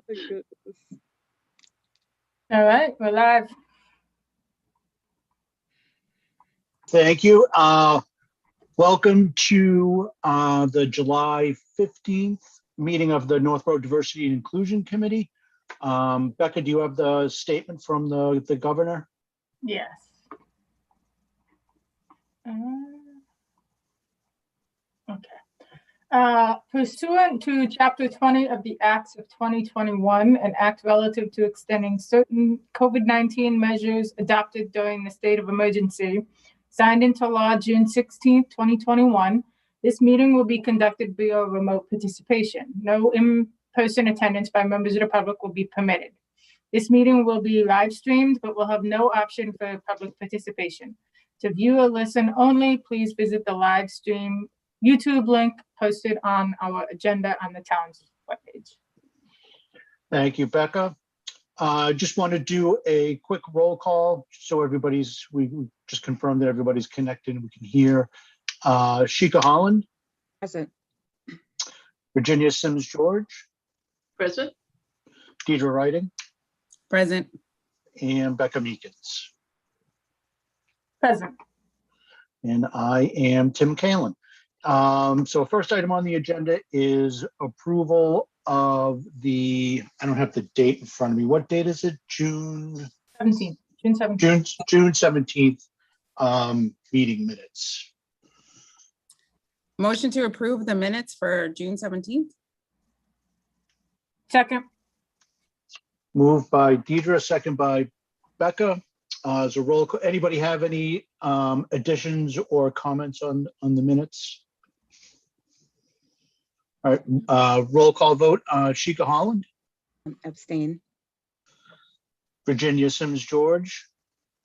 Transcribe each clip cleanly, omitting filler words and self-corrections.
All right, we're live. Thank you. Welcome to the July 15th meeting of the Northborough Diversity and Inclusion Committee. Becca, do you have the statement from the governor? Yes. Okay. Pursuant to Chapter 20 of the Acts of 2021, an act relative to extending certain COVID-19 measures adopted during the state of emergency, signed into law June 16, 2021, this meeting will be conducted via remote participation. No in-person attendance by members of the public will be permitted. This meeting will be live streamed, but will have no option for public participation. To view or listen only, please visit the live stream YouTube link posted on our agenda on the town's webpage. Thank you, Becca. Just want to do a quick roll call so we just confirm that everybody's connected and we can hear. Sheikha Holland. Present. Virginia Sims George. Present. Deidre Writing. Present. And Becca Meekins. Present. And I am Tim Kalen. So first item on the agenda is approval of I don't have the date in front of me. What date is it? June 17th. June 17th. June 17th meeting minutes. Motion to approve the minutes for June 17th. Second. Moved by Deidre, second by Becca. As a roll call, anybody have any additions or comments on the minutes? All right, roll call vote. Sheikha Holland. Abstain. Virginia Sims George.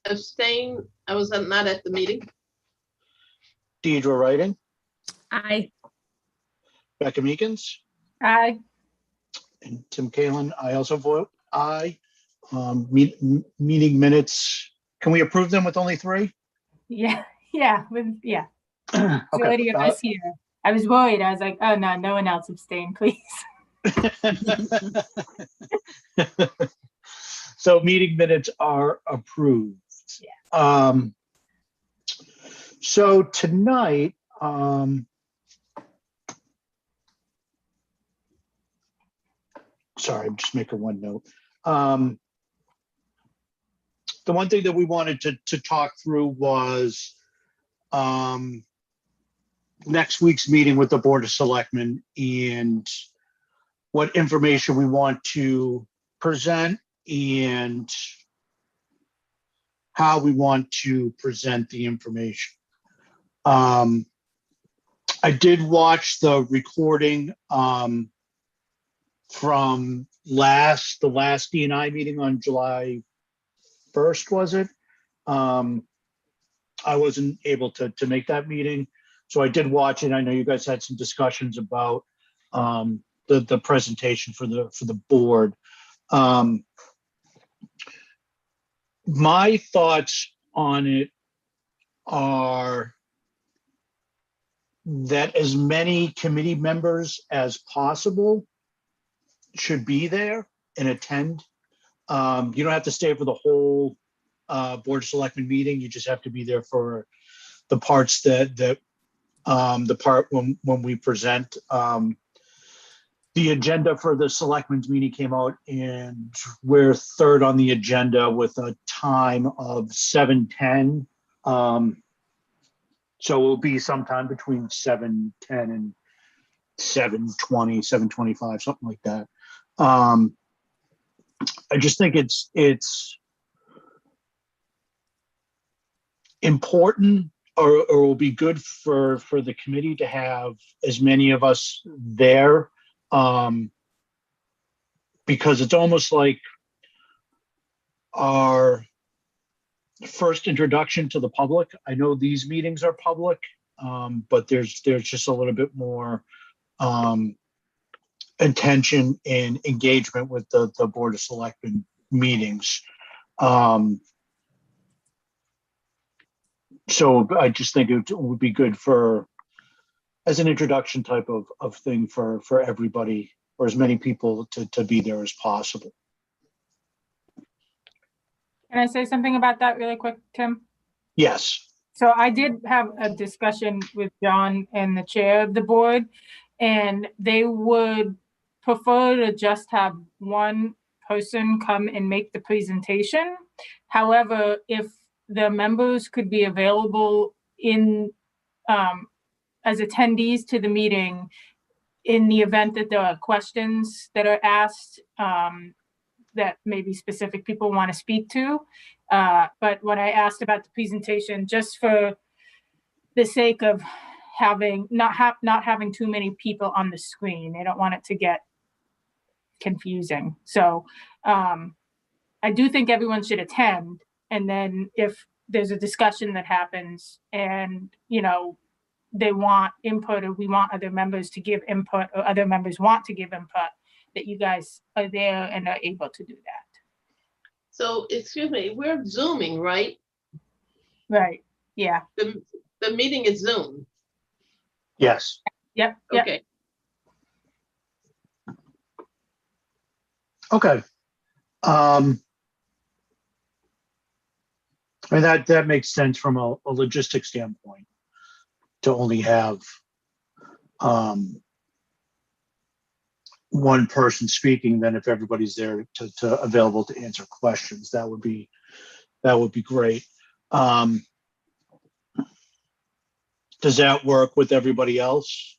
Abstain. I was not at the meeting. Deidre Writing. Aye. Becca Meekins. Aye. And Tim Kalen. I also vote aye. Meeting minutes. Can we approve them with only 3? Yeah. Yeah. Yeah. Okay. Majority of us here. I was worried. I was like, oh no, no one else abstain, please. So meeting minutes are approved. Yeah. So tonight, sorry, I'm just making one note. The one thing that we wanted to talk through was next week's meeting with the Board of Selectmen and what information we want to present and how we want to present the information. I did watch the recording from the last DNI meeting on July 1st, was it? I wasn't able to make that meeting, so I did watch it. I know you guys had some discussions about the presentation for the board. My thoughts on it are that as many committee members as possible should be there and attend. You don't have to stay for the whole Board of Selectmen meeting. You just have to be there for the parts the part when we present. The agenda for the Selectmen's meeting came out and we're 3rd on the agenda with a time of 7:10. So it'll be sometime between 7:10 and 7:20, 7:25, something like that. I just think it's important, or will be good for the committee to have as many of us there, because it's almost like our first introduction to the public. I know these meetings are public, but there's just a little bit more attention and engagement with the Board of Selectmen meetings. So I just think it would be good as an introduction type of thing for everybody or as many people to be there as possible. Can I say something about that really quick, Tim? Yes. So I did have a discussion with John and the chair of the board, and they would prefer to just have one person come and make the presentation. However, if the members could be available in as attendees to the meeting in the event that there are questions that are asked that maybe specific people want to speak to. But when I asked about the presentation, just for the sake of having not having too many people on the screen, I don't want it to get confusing. So I do think everyone should attend, and then if there's a discussion that happens and they want input, or we want other members to give input, or other members want to give input, that you guys are there and are able to do that. So, excuse me, we're Zooming, right? Right. Yeah. The meeting is Zoom. Yes. Yep. Okay. Okay. I mean, that makes sense from a logistic standpoint to only have one person speaking. Then if everybody's there to available to answer questions, that would be great. Does that work with everybody else?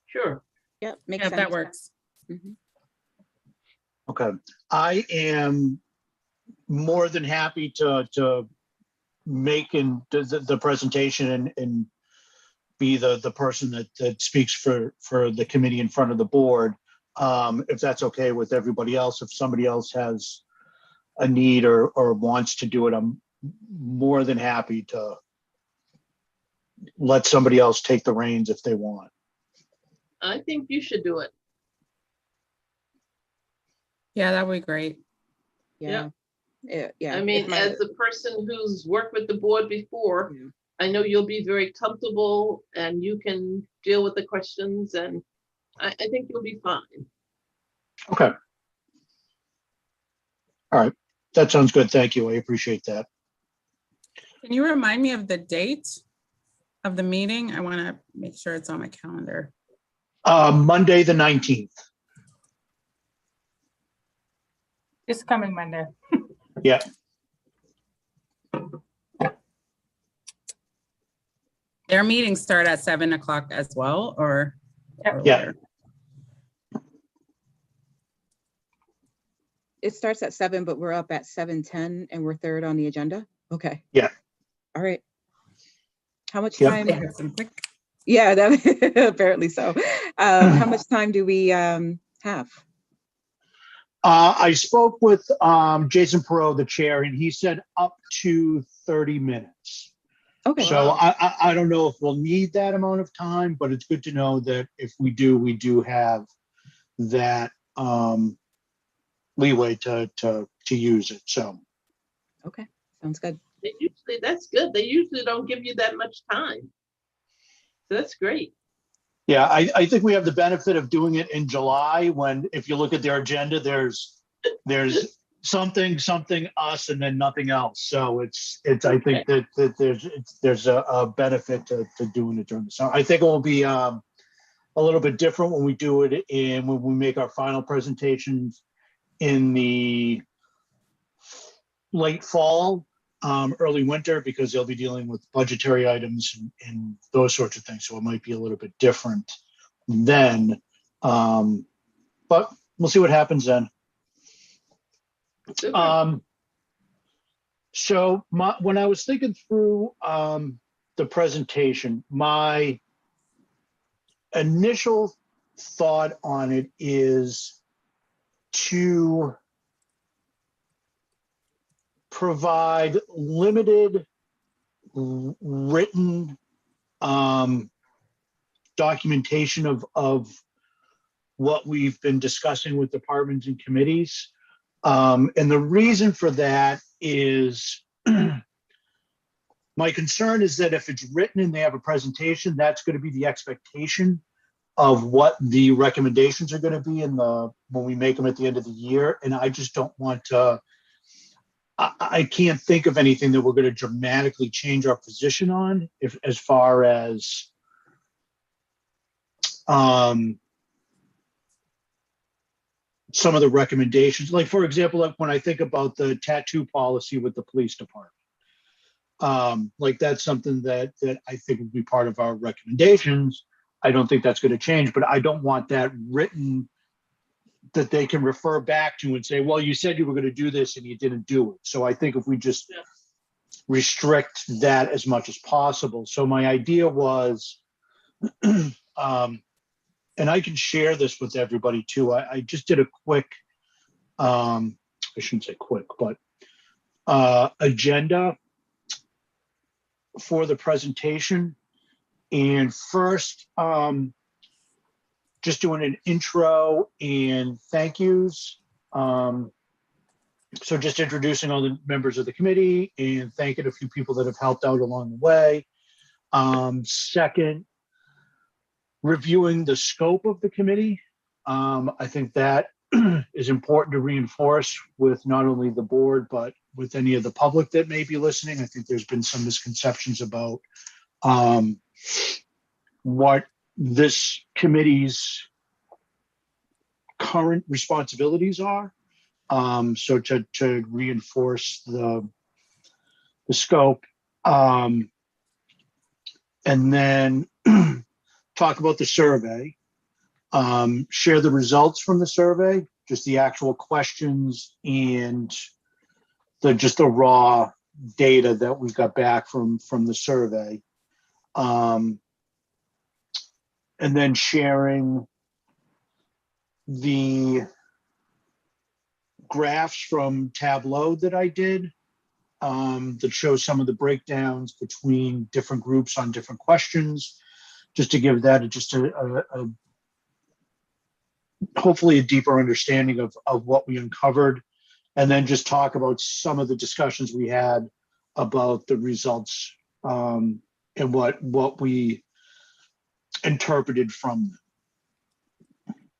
Sure. Yep, Makes yeah, sense. that works. Mhm. Okay. I am more than happy to make the presentation and be the person that speaks for the committee in front of the board. If that's okay with everybody else, if somebody else has a need or wants to do it, I'm more than happy to let somebody else take the reins if they want. I think you should do it. Yeah, that would be great. Yeah. Yeah. I mean, if my- as a person who's worked with the board before, Yeah. I know you'll be very comfortable and you can deal with the questions, and I think you'll be fine. Okay. All right. That sounds good. Thank you. I appreciate that. Can you remind me of the date of the meeting? I want to make sure it's on my calendar. Monday, the 19th. This coming Monday. Yeah. Their meetings start at 7 o'clock as well, or? Yep. or Yeah. later? It starts at 7, but we're up at 7:10 and we're third on the agenda. Okay. Yeah. All right. How much Yep. time? They have some quick- Yeah, that, apparently so. How much time do we have? I spoke with Jason Perot, the chair, and he said up to 30 minutes. Okay. So Wow. I don't know if we'll need that amount of time, but it's good to know that if we do have that leeway to use it. So Okay. Sounds good. That's good. They usually don't give you that much time. So that's great. yeah, I think we have the benefit of doing it in July when, if you look at their agenda, there's something, us, and then nothing else. So it's I think that there's a benefit to doing it during the summer. I think it will be a little bit different when we do it when we make our final presentations in the late fall, early winter, because they'll be dealing with budgetary items and those sorts of things. So it might be a little bit different then. But we'll see what happens then. Super. So when I was thinking through the presentation, my initial thought on it is to provide limited written documentation of what we've been discussing with departments and committees. And the reason for that is my concern is that if it's written and they have a presentation, that's going to be the expectation. of what the recommendations are going to be when we make them at the end of the year. And I just don't want to, I can't think of anything that we're going to dramatically change our position on as far as some of the recommendations. Like, for example, like when I think about the tattoo policy with the police department, like that's something that I think would be part of our recommendations. I don't think that's going to change, but I don't want that written that they can refer back to and say, well, you said you were going to do this and you didn't do it. So I think if we just restrict that as much as possible. So my idea was, and I can share this with everybody too. I just did a quick, I shouldn't say quick, but agenda for the presentation. And first, just doing an intro and thank yous. So just introducing all the members of the committee and thanking a few people that have helped out along the way. Second, reviewing the scope of the committee. I think that is important to reinforce with not only the board, but with any of the public that may be listening. I think there's been some misconceptions about what this committee's current responsibilities are. So to reinforce the scope, and then talk about the survey, share the results from the survey, just the actual questions and just the raw data that we got back from the survey. And then sharing the graphs from Tableau that I did, that shows some of the breakdowns between different groups on different questions, just to give that a hopefully a deeper understanding of what we uncovered, and then just talk about some of the discussions we had about the results, and what we interpreted from them.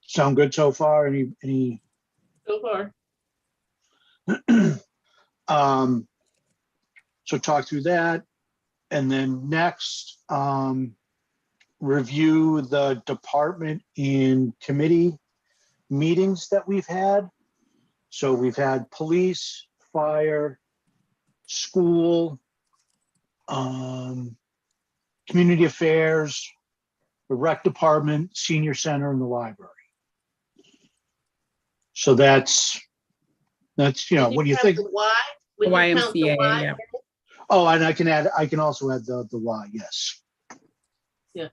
Sound good so far? Any? So far. So talk through that, and then next, review the department and committee meetings that we've had. So we've had police, fire, school, community affairs, the rec department, senior center, and the library. So that's when you think. The Y? The When you count the YMCA, Y? yeah. Oh, and I can also add the Y, yes. Yeah.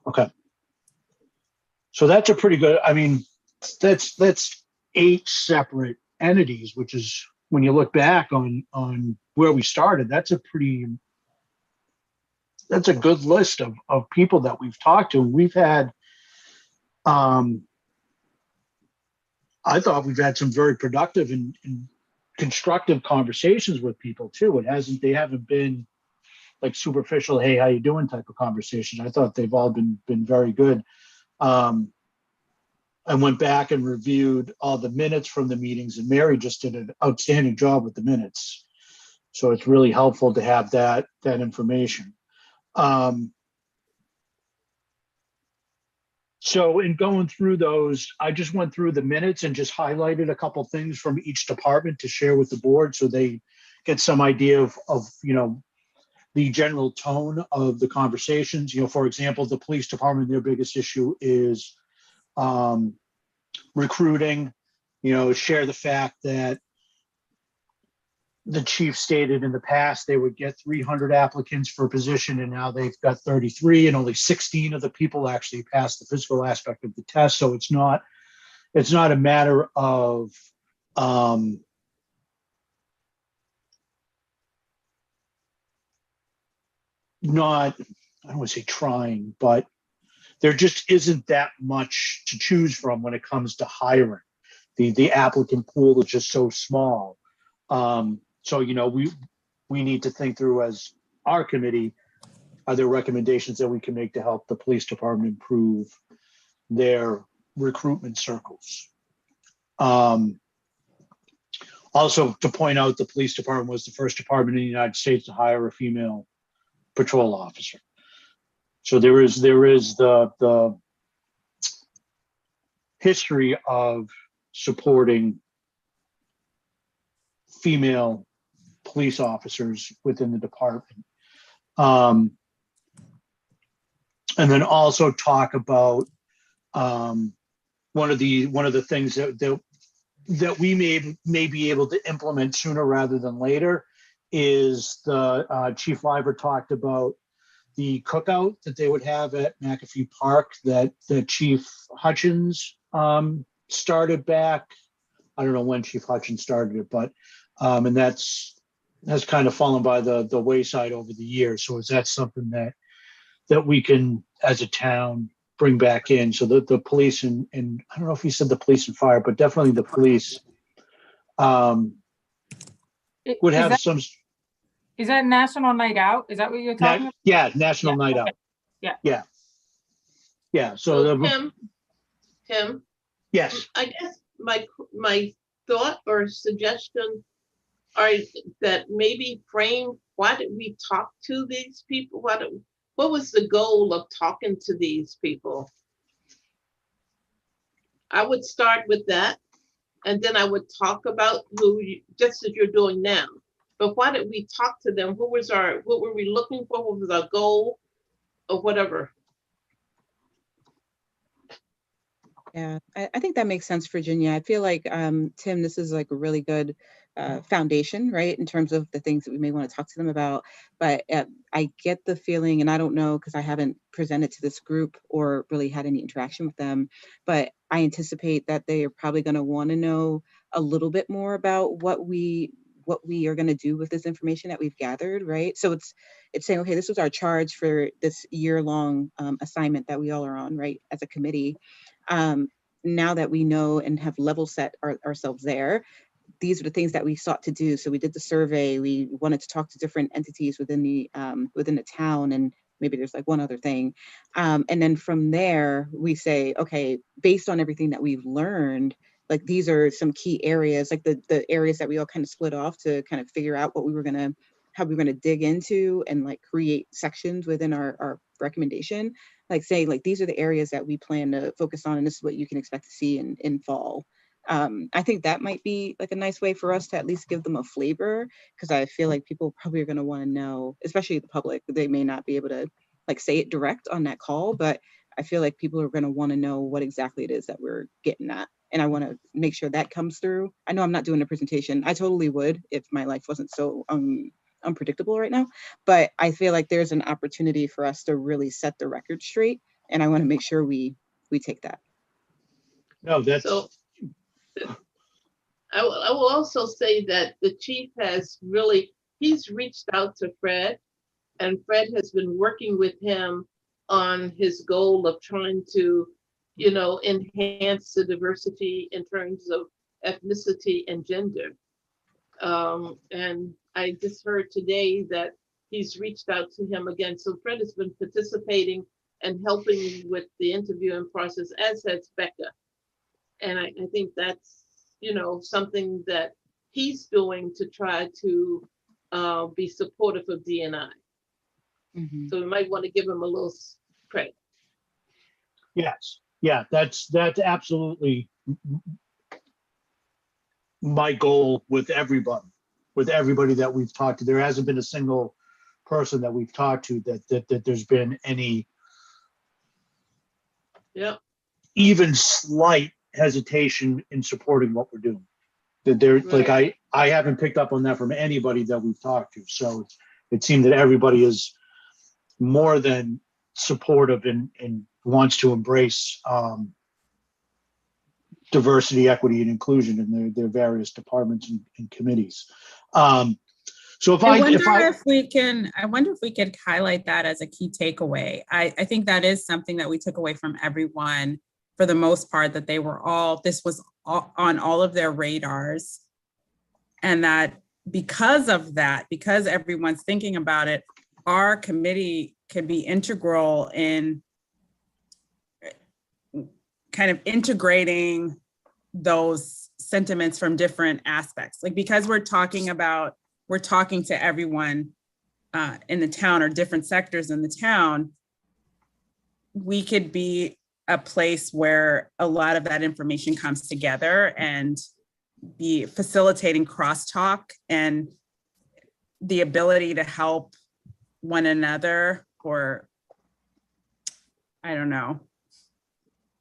Okay. So that's a pretty good, I mean, that's 8 separate entities, which is, when you look back on where we started, that's a good list of people that we've talked to. We've had, I thought we've had some very productive and constructive conversations with people too. They haven't been like superficial, hey, how you doing type of conversations. I thought they've all been very good. I went back and reviewed all the minutes from the meetings, and Mary just did an outstanding job with the minutes. So it's really helpful to have that information. So in going through those, I just went through the minutes and just highlighted a couple things from each department to share with the board, so they get some idea of the general tone of the conversations. For example, the police department, their biggest issue is recruiting. Share the fact that the chief stated in the past they would get 300 applicants for a position, and now they've got 33, and only 16 of the people actually passed the physical aspect of the test. So it's not a matter of not, I don't want to say trying, but there just isn't that much to choose from when it comes to hiring. The applicant pool is just so small. So we need to think through, as our committee, are there recommendations that we can make to help the police department improve their recruitment circles? Also, to point out, the police department was the first department in the United States to hire a female patrol officer. So there is the history of supporting female police officers within the department. And then also talk about one of the things that we may be able to implement sooner rather than later is the Chief Liver talked about the cookout that they would have at McAfee Park that Chief Hutchins started back. I don't know when Chief Hutchins started it, but and has kind of fallen by the wayside over the years. So is that something that we can, as a town, bring back in so that the police and I don't know if he said the police and fire, but definitely the police would have some. Is that National Night Out? Is that what you're talking about? Yeah, National Night Out. Yeah. Yeah. So So Tim, yes. I guess my thought or suggestion are that maybe frame, why did we talk to these people? What was the goal of talking to these people? I would start with that, and then I would talk about just as you're doing now. But why did we talk to them? What were we looking for? What was our goal or whatever? Yeah, I think that makes sense, Virginia. I feel like, Tim, this is like a really good foundation, right, in terms of the things that we may want to talk to them about. But I get the feeling, and I don't know because I haven't presented to this group or really had any interaction with them, but I anticipate that they are probably going to want to know a little bit more about what we are going to do with this information that we've gathered, right? So it's saying, okay, this was our charge for this year-long assignment that we all are on, right, as a committee. Now that we know and have level set ourselves there, these are the things that we sought to do. So we did the survey. We wanted to talk to different entities within the town, and maybe there's like one other thing. And then from there, we say, okay, based on everything that we've learned, like these are some key areas, like the areas that we all kind of split off to kind of figure out how we were gonna dig into and like create sections within our recommendation, like saying like these are the areas that we plan to focus on, and this is what you can expect to see in fall. I think that might be like a nice way for us to at least give them a flavor, because I feel like people probably are going to want to know, especially the public. They may not be able to like say it direct on that call, but I feel like people are going to want to know what exactly it is that we're getting at. And I want to make sure that comes through. I know I'm not doing a presentation. I totally would if my life wasn't so unpredictable right now, but I feel like there's an opportunity for us to really set the record straight, and I want to make sure we take that. No, that's. So I will also say that the chief he's reached out to Fred, and Fred has been working with him on his goal of trying to, enhance the diversity in terms of ethnicity and gender. And I just heard today that he's reached out to him again. So Fred has been participating and helping with the interviewing process, as has Becca. And I think that's, something that he's doing to try to be supportive of DNI. Mm-hmm. So we might want to give him a little credit. Yes. Yeah, that's absolutely my goal with everybody that we've talked to. There hasn't been a single person that we've talked to that there's been any even slight hesitation in supporting what we're doing. That they're Right. like I haven't picked up on that from anybody that we've talked to. So it seemed that everybody is more than supportive and wants to embrace diversity, equity, and inclusion in their various departments and committees. So I wonder if we could highlight that as a key takeaway. I think that is something that we took away from everyone for the most part, that this was on all of their radars. And that because of that, because everyone's thinking about it, our committee could be integral in kind of integrating those sentiments from different aspects. Like, because we're talking to everyone in the town, or different sectors in the town, we could be a place where a lot of that information comes together and be facilitating crosstalk and the ability to help one another, or I don't know.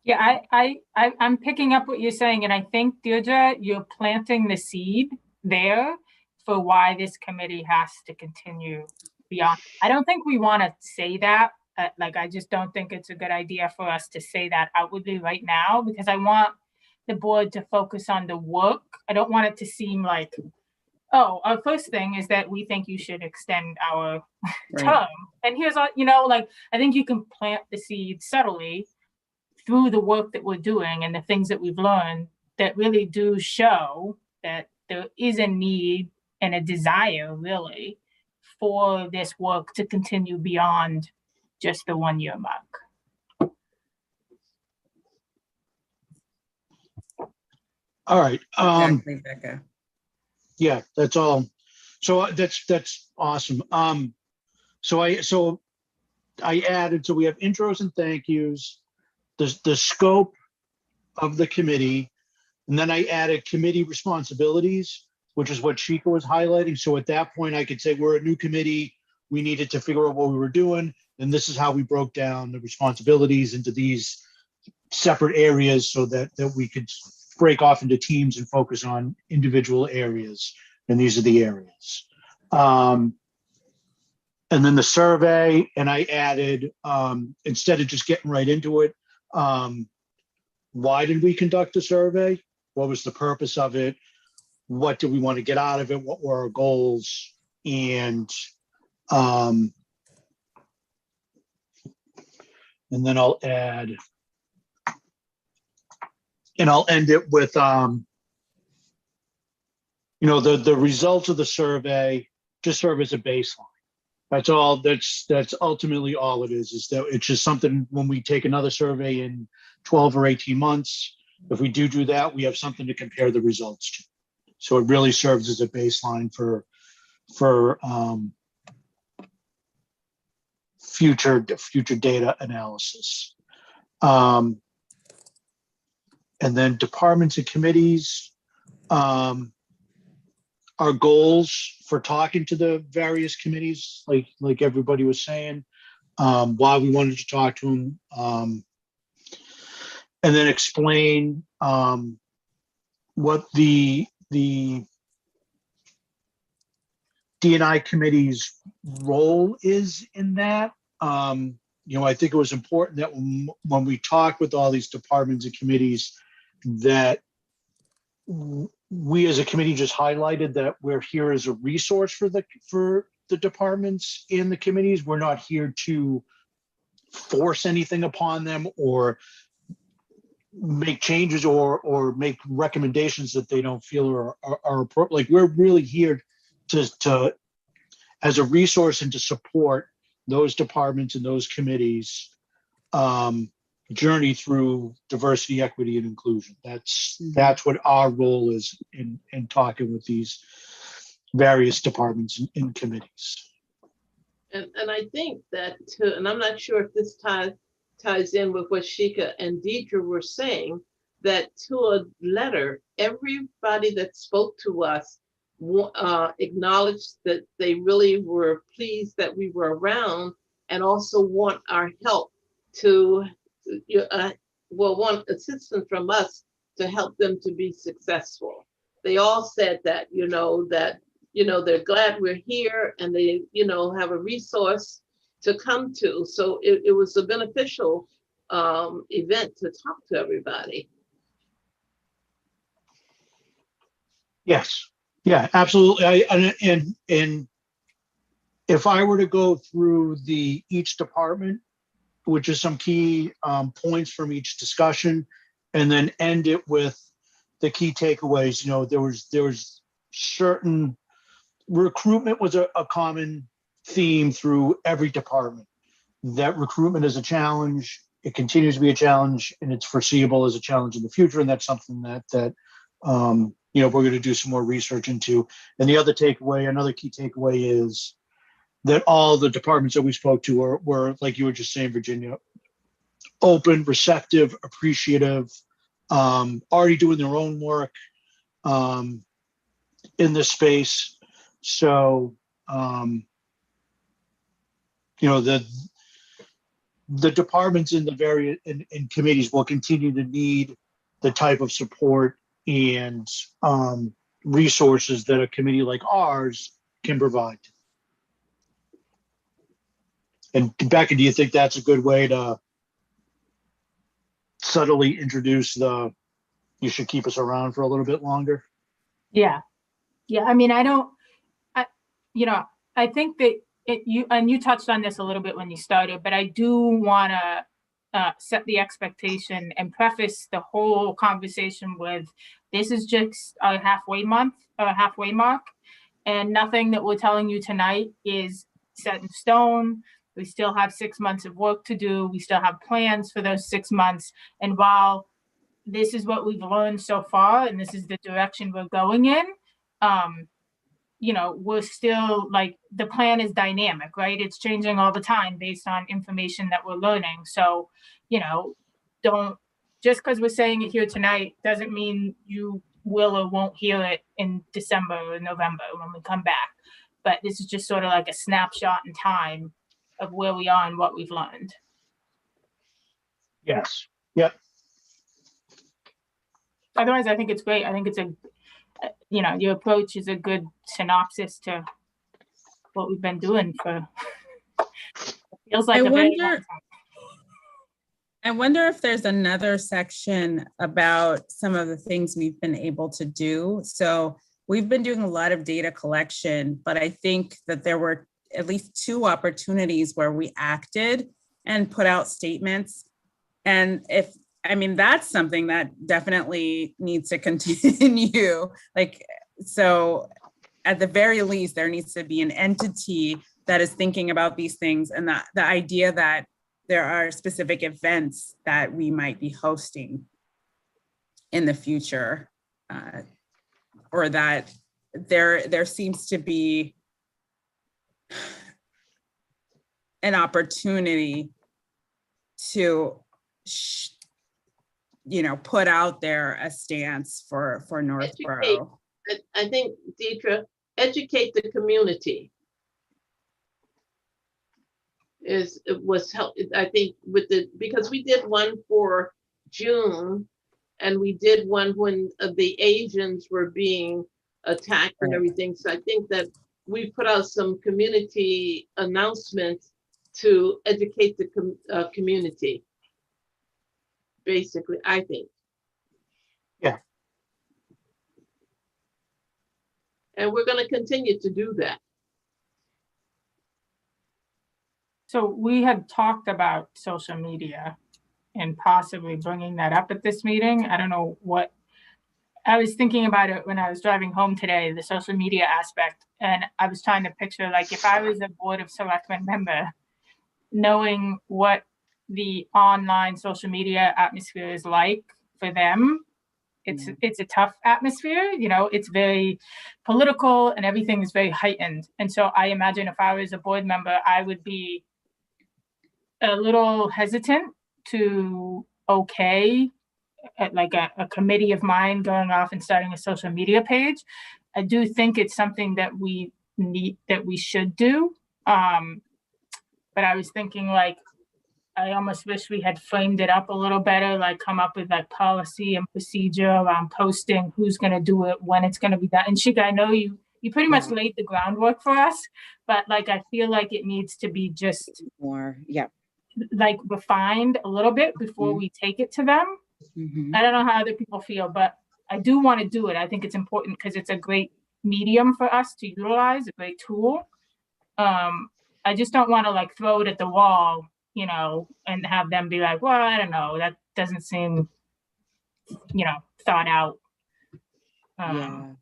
Yeah, I'm picking up what you're saying, and I think, Deirdre, you're planting the seed there for why this committee has to continue beyond. I don't think we want to say that. Like, I just don't think it's a good idea for us to say that outwardly right now, because I want the board to focus on the work. I don't want it to seem like, oh, our first thing is that we think you should extend our term. And here's all, like, I think you can plant the seed subtly through the work that we're doing and the things that we've learned that really do show that there is a need and a desire, really, for this work to continue beyond just the 1 year mark. All right. Exactly, Becca. Yeah, that's all. So that's awesome. So I added, so we have intros and thank yous, the scope of the committee, and then I added committee responsibilities, which is what Sheikha was highlighting. So at that point, I could say we're a new committee. We needed to figure out what we were doing, and this is how we broke down the responsibilities into these separate areas so that we could break off into teams and focus on individual areas. And these are the areas. And then the survey, and I added, instead of just getting right into it, why did we conduct a survey? What was the purpose of it? What did we want to get out of it? What were our goals? And then I'll add, and I'll end it with, the results of the survey just serve as a baseline. That's all. That's ultimately all it is that it's just something when we take another survey in 12 or 18 months, if we do that, we have something to compare the results to. So it really serves as a baseline for future data analysis. And then departments and committees, our goals for talking to the various committees, like everybody was saying, why we wanted to talk to them, and then explain what the D&I committee's role is in that. I think it was important that when we talk with all these departments and committees, that we as a committee just highlighted that we're here as a resource for the departments and the committees. We're not here to force anything upon them or make changes or make recommendations that they don't feel are appropriate. Like, we're really here to as a resource and to support those departments and those committees journey through diversity, equity, and inclusion. That's what our role is in talking with these various departments and committees. And I think that too, and I'm not sure if this ties in with what Sheikha and Deidre were saying, that to a letter, everybody that spoke to us acknowledged that they really were pleased that we were around and also want our help to want assistance from us to help them to be successful. They all said that, they're glad we're here and they, have a resource to come to. So it was a beneficial event to talk to everybody. Yes. Yeah, absolutely. And if I were to go through each department, which is some key points from each discussion, and then end it with the key takeaways. There was certain recruitment was a common theme through every department. that recruitment is a challenge. It continues to be a challenge, and it's foreseeable as a challenge in the future. And that's something that we're going to do some more research into. And the other takeaway, another key takeaway, is that all the departments that we spoke to were, like you were just saying, Virginia, open, receptive, appreciative, already doing their own work in this space. So, the departments in the various in committees will continue to need the type of support and resources that a committee like ours can provide. And Becca, do you think that's a good way to subtly introduce you should keep us around for a little bit longer? Yeah. I mean, I think that you touched on this a little bit when you started, but I do want to set the expectation and preface the whole conversation with, this is just a halfway mark, and nothing that we're telling you tonight is set in stone. We still have 6 months of work to do. We still have plans for those 6 months. And while this is what we've learned so far, and this is the direction we're going in, we're still, like, the plan is dynamic, right? It's changing all the time based on information that we're learning. So, don't, just because we're saying it here tonight doesn't mean you will or won't hear it in December or November when we come back. But this is just sort of like a snapshot in time of where we are and what we've learned. Yes. Yep. Otherwise, I think it's great. I think it's your approach is a good synopsis to what we've been doing for, feels like a very long time. I wonder if there's another section about some of the things we've been able to do. So we've been doing a lot of data collection, but I think that there were at least 2 opportunities where we acted and put out statements. And that's something that definitely needs to continue. So at the very least, there needs to be an entity that is thinking about these things, and the idea that there are specific events that we might be hosting in the future, or that there seems to be an opportunity to put out there a stance for Northborough. I think, Deidre, educate the community was help. I think because we did one for June, and we did one when the Asians were being attacked and everything. So I think that we put out some community announcements to educate the community. Basically, I think. Yeah. And we're going to continue to do that. So we had talked about social media and possibly bringing that up at this meeting. I don't know what, I was thinking about it when I was driving home today, the social media aspect. And I was trying to picture, like, if I was a Board of Selectmen member, knowing what the online social media atmosphere is like for them, it's a tough atmosphere. It's very political and everything is very heightened. And so I imagine if I was a board member, I would be a little hesitant to like a committee of mine going off and starting a social media page. I do think it's something that we should do. But I was thinking, like, I almost wish we had framed it up a little better, like come up with like policy and procedure around posting, who's going to do it, when it's going to be done. And Shika, I know you pretty much laid the groundwork for us, but like, I feel like it needs to be just more, yeah, like refined a little bit before we take it to them. I don't know how other people feel, but I do want to do it. I think it's important because it's a great medium for us to utilize, a great tool. I just don't want to like throw it at the wall, and have them be like, well, I don't know, that doesn't seem, thought out. Yeah.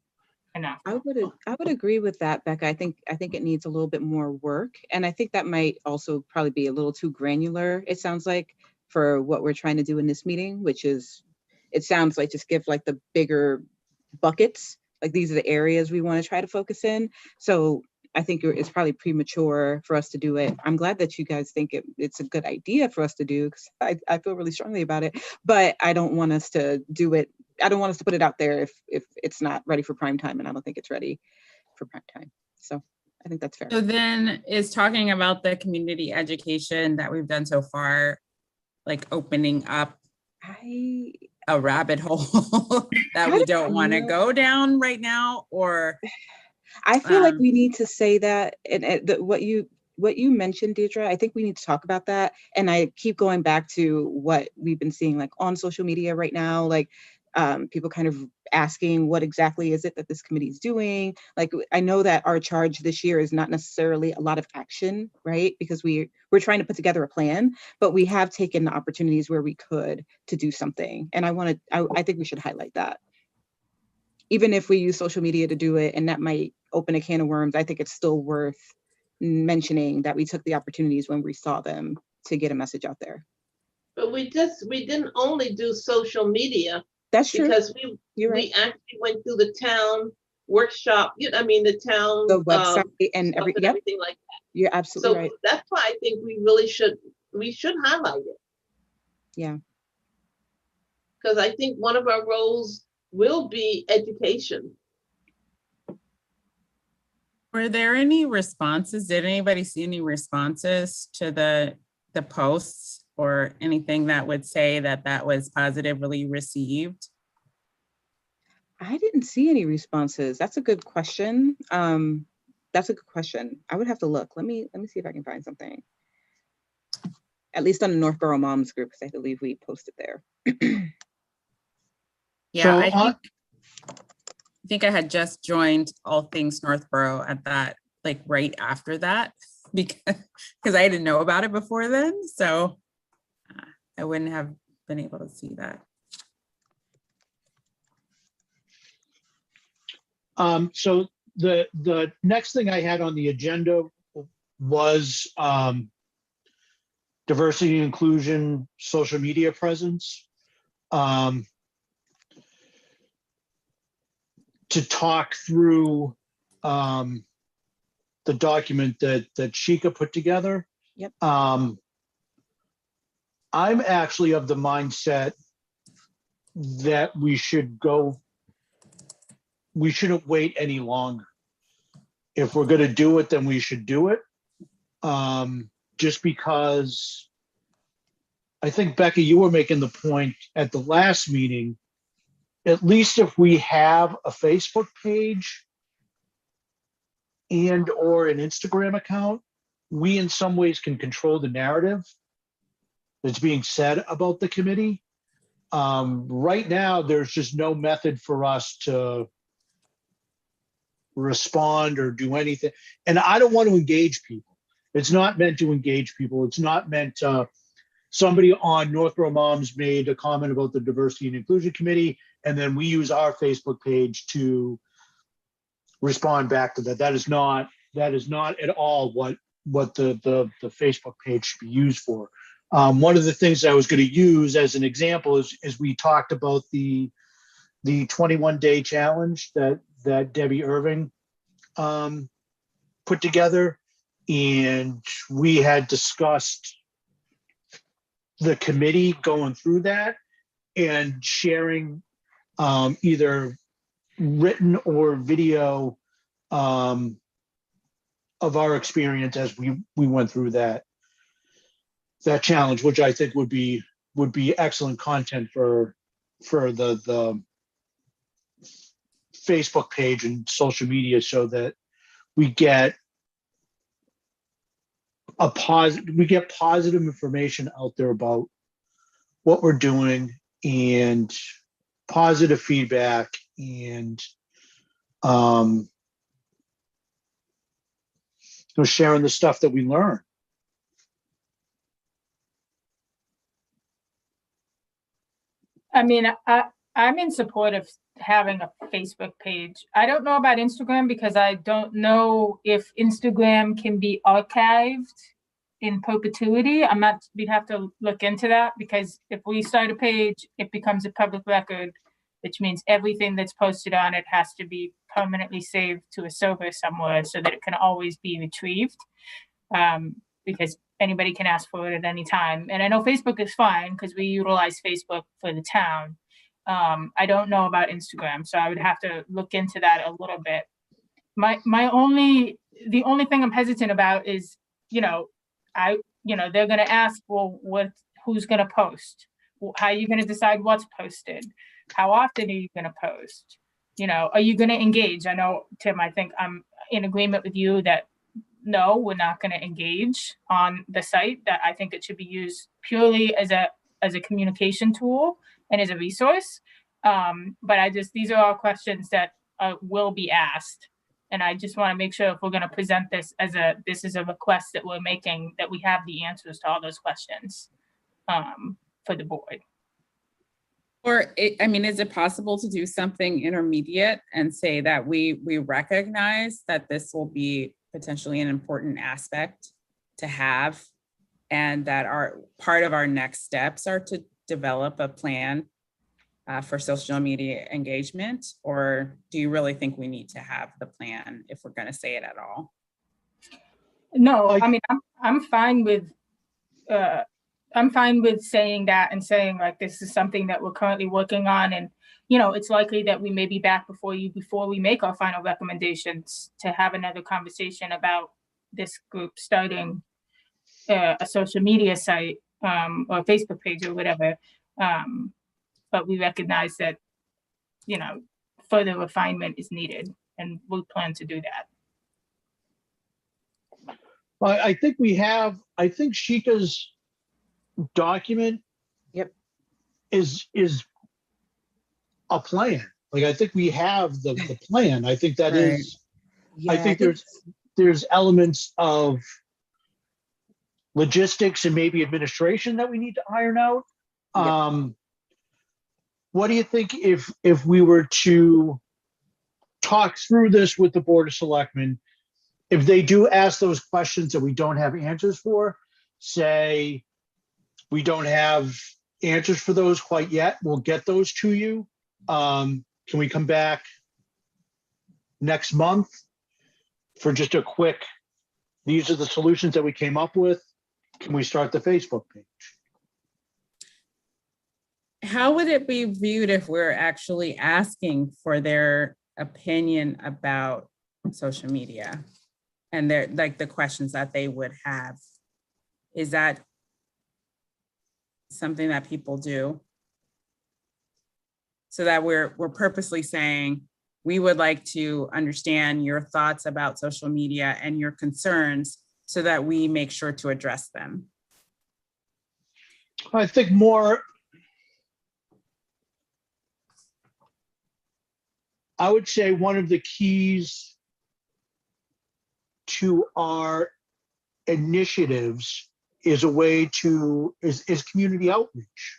enough. I would agree with that, Becca. I think it needs a little bit more work. And I think that might also probably be a little too granular, it sounds like, for what we're trying to do in this meeting, which is, it sounds like just give like the bigger buckets, like these are the areas we want to try to focus in. So I think it's probably premature for us to do it. I'm glad that you guys think it's a good idea for us to do, because I feel really strongly about it, but I don't want us to do it. I don't want us to put it out there if it's not ready for prime time, and I don't think it's ready for prime time. So I think that's fair. So then is talking about the community education that we've done so far, like opening up I a rabbit hole that I we don't don't want to know. go down right now, or feel like Um, we need to say that, and what you mentioned, Deirdre, I think we need to talk about that. And I keep going back to what we've been seeing like on social media right now, like people kind of asking what exactly is it that this committee is doing. Like, I know that our charge this year is not necessarily a lot of action, right? Because we're trying to put together a plan, but we have taken the opportunities where we could to do something. And I think we should highlight that. Even if we use social media to do it, and that might open a can of worms, I think it's still worth mentioning that we took the opportunities when we saw them to get a message out there. But we didn't only do social media, That's true. because You're right. we actually went through the town workshop, the town. The website and stuff and yep, everything like that. you're absolutely So right. that's why I think we should highlight it. Yeah. Because I think one of our roles will be education. were there any responses? Did anybody see any responses to the posts or anything that would say that that was positively received? I didn't see any responses. That's a good question. That's a good question. I would have to look. Let me see if I can find something. At least on the Northborough Moms group, because I believe we posted there. Yeah, So I think I had just joined All Things Northborough at that, like right after that, because I didn't know about it before then. So I wouldn't have been able to see that. So the next thing I had on the agenda was diversity and inclusion social media presence. To talk through the document that Sheikha put together. Yep. I'm actually of the mindset that we shouldn't wait any longer. If we're going to do it, then we should do it. Just because I think, Becca, you were making the point at the last meeting, at least if we have a Facebook page and or an Instagram account, we in some ways can control the narrative that's being said about the committee. Right now, there's just no method for us to respond or do anything. And I don't want to engage people. It's not meant to engage people. It's not meant to, somebody on Northborough Moms made a comment about the Diversity and Inclusion Committee, and then we use our Facebook page to respond back to that. That is not at all what the Facebook page should be used for. One of the things I was going to use as an example is we talked about the 21-day challenge that Debbie Irving put together, and we had discussed the committee going through that and sharing either written or video of our experience as we went through that challenge, which I think would be excellent content for the Facebook page and social media, so that we get positive information out there about what we're doing and positive feedback and sharing the stuff that we learn. I mean, I'm in support of having a Facebook page. I don't know about Instagram because I don't know if Instagram can be archived in perpetuity. We'd have to look into that because if we start a page, it becomes a public record, which means everything that's posted on it has to be permanently saved to a server somewhere so that it can always be retrieved. Because anybody can ask for it at any time. And I know Facebook is fine because we utilize Facebook for the town. I don't know about Instagram, so I would have to look into that a little bit. The only thing I'm hesitant about is, they're going to ask, well, who's going to post? How are you going to decide what's posted? How often are you going to post? Are you going to engage? I know, Tim, I think I'm in agreement with you that no, we're not going to engage on the site, that I think it should be used purely as a communication tool and as a resource. But these are all questions that will be asked. And I just want to make sure if we're going to present this this is a request that we're making, that we have the answers to all those questions for the board. Or, is it possible to do something intermediate and say that we recognize that this will be potentially an important aspect to have, and that part of our next steps are to develop a plan for social media engagement? Or do you really think we need to have the plan if we're going to say it at all? No, I'm fine with saying that and saying like this is something that we're currently working on, and it's likely that we may be back before we make our final recommendations to have another conversation about this group starting a social media site or a Facebook page or whatever. But we recognize that, further refinement is needed, and we plan to do that. Well, I think Sheikah's document is a plan. Like, I think we have the plan. I think that Right. is, I think there's elements of logistics and maybe administration that we need to iron out. What do you think if we were to talk through this with the Board of Selectmen, if they do ask those questions that we don't have answers for, say we don't have answers for those quite yet, we'll get those to you. Can we come back next month for just a quick, these are the solutions that we came up with? Can we start the Facebook page? How would it be viewed if we're actually asking for their opinion about social media and the questions that they would have? Is that something that people do? So that we're purposely saying, we would like to understand your thoughts about social media and your concerns so that we make sure to address them. I think more, I would say one of the keys to our initiatives is community outreach.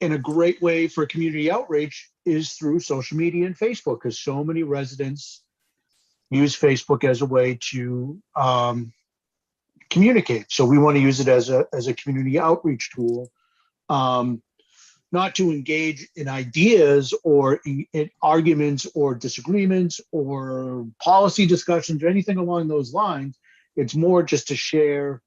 And a great way for community outreach is through social media and Facebook, because so many residents use Facebook as a way to communicate. So we want to use it as a community outreach tool, not to engage in ideas or in arguments or disagreements or policy discussions or anything along those lines. It's more just to share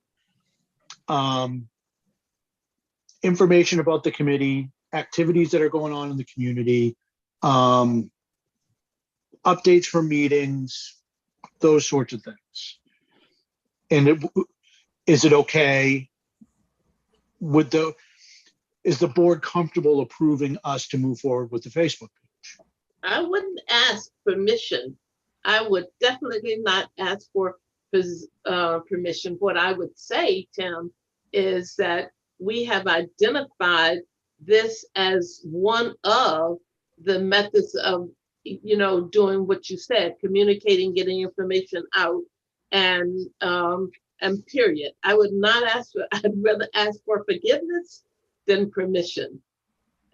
information about the committee, activities that are going on in the community, updates from meetings, those sorts of things. And is it okay? Is the board comfortable approving us to move forward with the Facebook page? I wouldn't ask permission. I would definitely not ask for permission. What I would say, Tim, is that we have identified this as one of the methods of, doing what you said, communicating, getting information out, and period. I would not ask for, I'd rather ask for forgiveness than permission.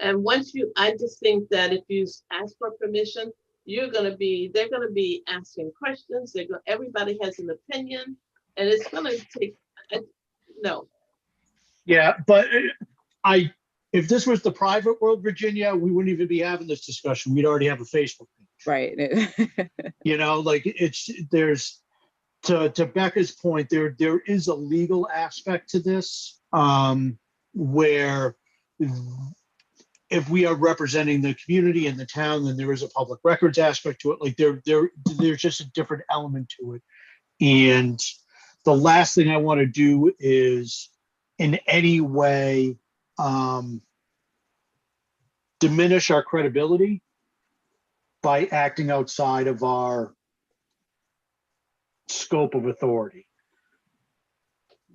And once I just think that if you ask for permission, they're gonna be asking questions. Everybody has an opinion, and it's gonna take, no. Yeah, but if this was the private world, Virginia, we wouldn't even be having this discussion. We'd already have a Facebook page. Right. You know, like there's, to Becca's point, there is a legal aspect to this, where if we are representing the community and the town, then there is a public records aspect to it. Like there's just a different element to it. And the last thing I want to do is in any way diminish our credibility by acting outside of our scope of authority.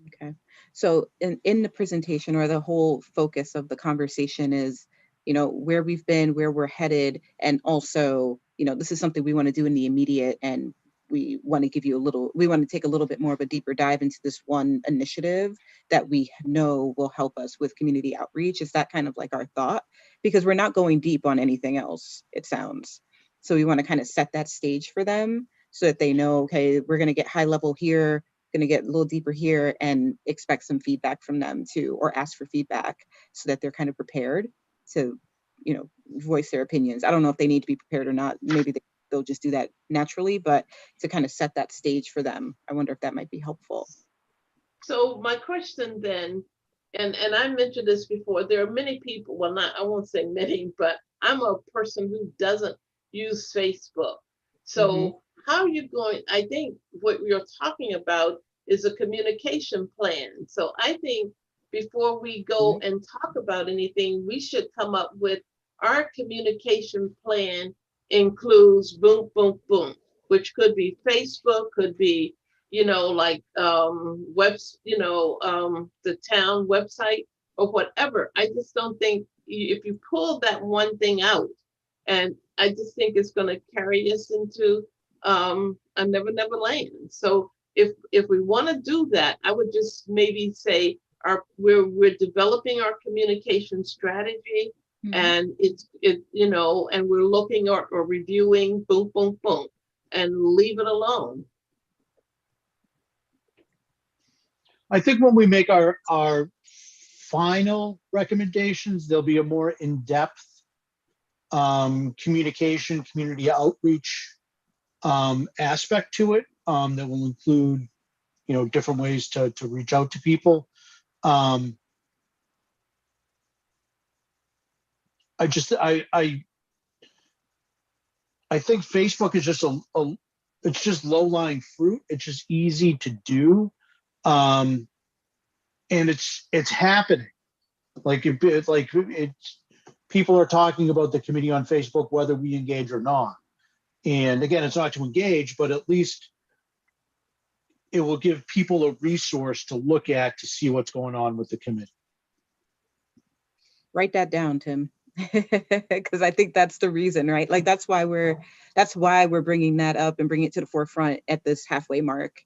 Okay. So in the presentation, or the whole focus of the conversation is, you know, where we've been, where we're headed, and also, you know, this is something we want to do in the immediate, and we want to take a little bit more of a deeper dive into this one initiative that we know will help us with community outreach. Is that kind of like our thought? Because we're not going deep on anything else, it sounds. So we want to kind of set that stage for them so that they know, okay, we're going to get high level here, going to get a little deeper here, and expect some feedback from them too, or ask for feedback so that they're kind of prepared to, you know, voice their opinions. I don't know if they need to be prepared or not. Maybe they'll just do that naturally, but to kind of set that stage for them, I wonder if that might be helpful. So my question then, and I mentioned this before, there are many people, well, I won't say many, but I'm a person who doesn't use Facebook. So how are you going, I think what we are talking about is a communication plan. So I think before we go and talk about anything, we should come up with our communication plan includes boom, boom, boom, which could be Facebook, could be, you know, like the town website or whatever. I just don't think if you pull that one thing out, and I just think it's going to carry us into a never, never land. So if we want to do that, I would just maybe say we're developing our communication strategy, and and we're looking or reviewing, boom, boom, boom, and leave it alone. I think when we make our final recommendations, there'll be a more in-depth communication, community outreach aspect to it that will include, you know, different ways to reach out to people. I think Facebook is just it's just low-lying fruit. It's just easy to do. And it's happening. People are talking about the committee on Facebook, whether we engage or not. And again, it's not to engage, but at least it will give people a resource to look at to see what's going on with the committee. Write that down, Tim, because I think that's the reason, right? Like that's why we're bringing that up and bringing it to the forefront at this halfway mark,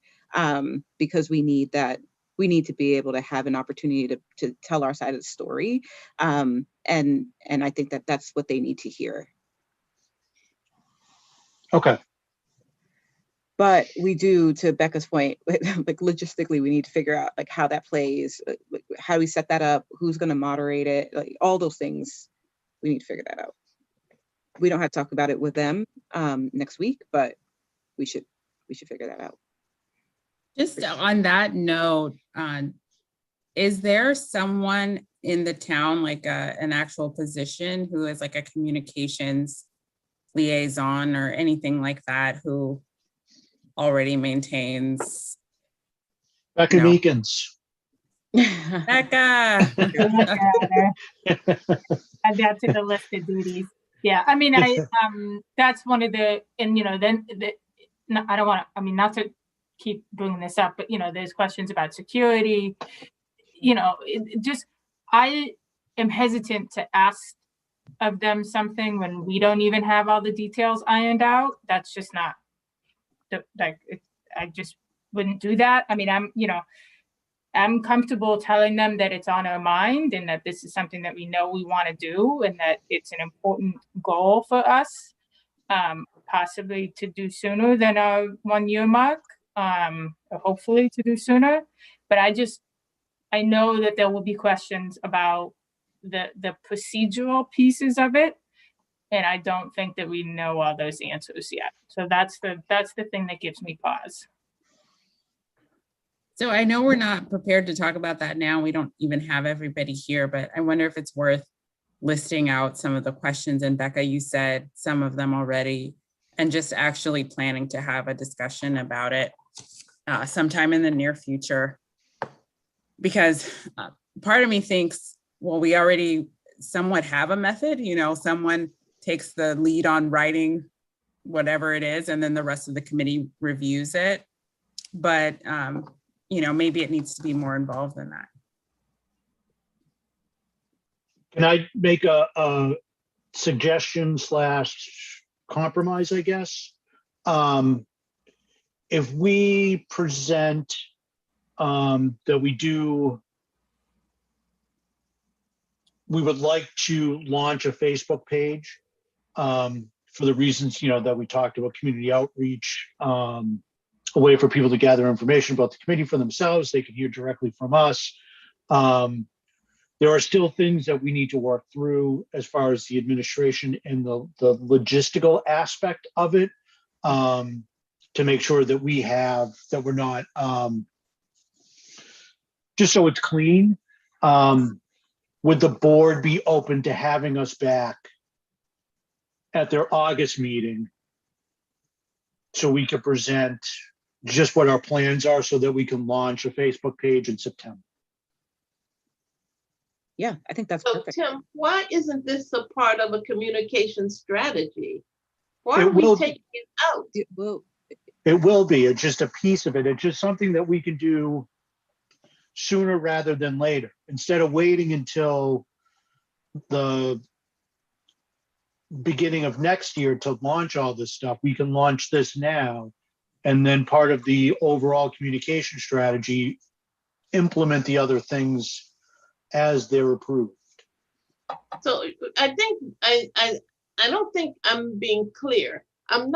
because we need that. We need to be able to have an opportunity to tell our side of the story, and I think that that's what they need to hear. Okay. But we do, to Becca's point, like logistically, we need to figure out like how that plays, how we set that up, who's going to moderate it, like all those things. We need to figure that out. We don't have to talk about it with them next week, but we should figure that out. Just on that note, is there someone in the town, like an actual position who is like a communications liaison or anything like that, who already maintains? Becca Meekins. Becca. Add that to the list of duties. Yeah, I mean, that's one of the, and you know, then I don't want to, I mean, not to keep bringing this up, but you know, there's questions about security, you know, I am hesitant to ask of them something when we don't even have all the details ironed out. That's just not I just wouldn't do that. I mean, I'm comfortable telling them that it's on our mind and that this is something that we know we want to do and that it's an important goal for us, possibly to do sooner than our 1 year mark, or hopefully to do sooner. But I know that there will be questions about the procedural pieces of it. And I don't think that we know all those answers yet. So that's the thing that gives me pause. So I know we're not prepared to talk about that now. We don't even have everybody here, but I wonder if it's worth listing out some of the questions. And Becca, you said some of them already, and just actually planning to have a discussion about it sometime in the near future. Because part of me thinks, well, we already somewhat have a method, someone takes the lead on writing whatever it is, and then the rest of the committee reviews it. But maybe it needs to be more involved than that. Can I make a suggestion / compromise, I guess? If we present that we would like to launch a Facebook page for the reasons, that we talked about, community outreach, a way for people to gather information about the committee for themselves. They can hear directly from us. There are still things that we need to work through as far as the administration and the logistical aspect of it, to make sure that we're not, just so it's clean. Would the board be open to having us back at their August meeting so we could present just what our plans are so that we can launch a Facebook page in September? Yeah, I think that's So perfect. Tim, why isn't this a part of a communication strategy? Why It are we will- taking it out? It will. It will be. It's just a piece of it. It's just something that we can do sooner rather than later. Instead of waiting until the beginning of next year to launch all this stuff, we can launch this now. And then part of the overall communication strategy, implement the other things as they're approved. So I think I don't think I'm being clear. I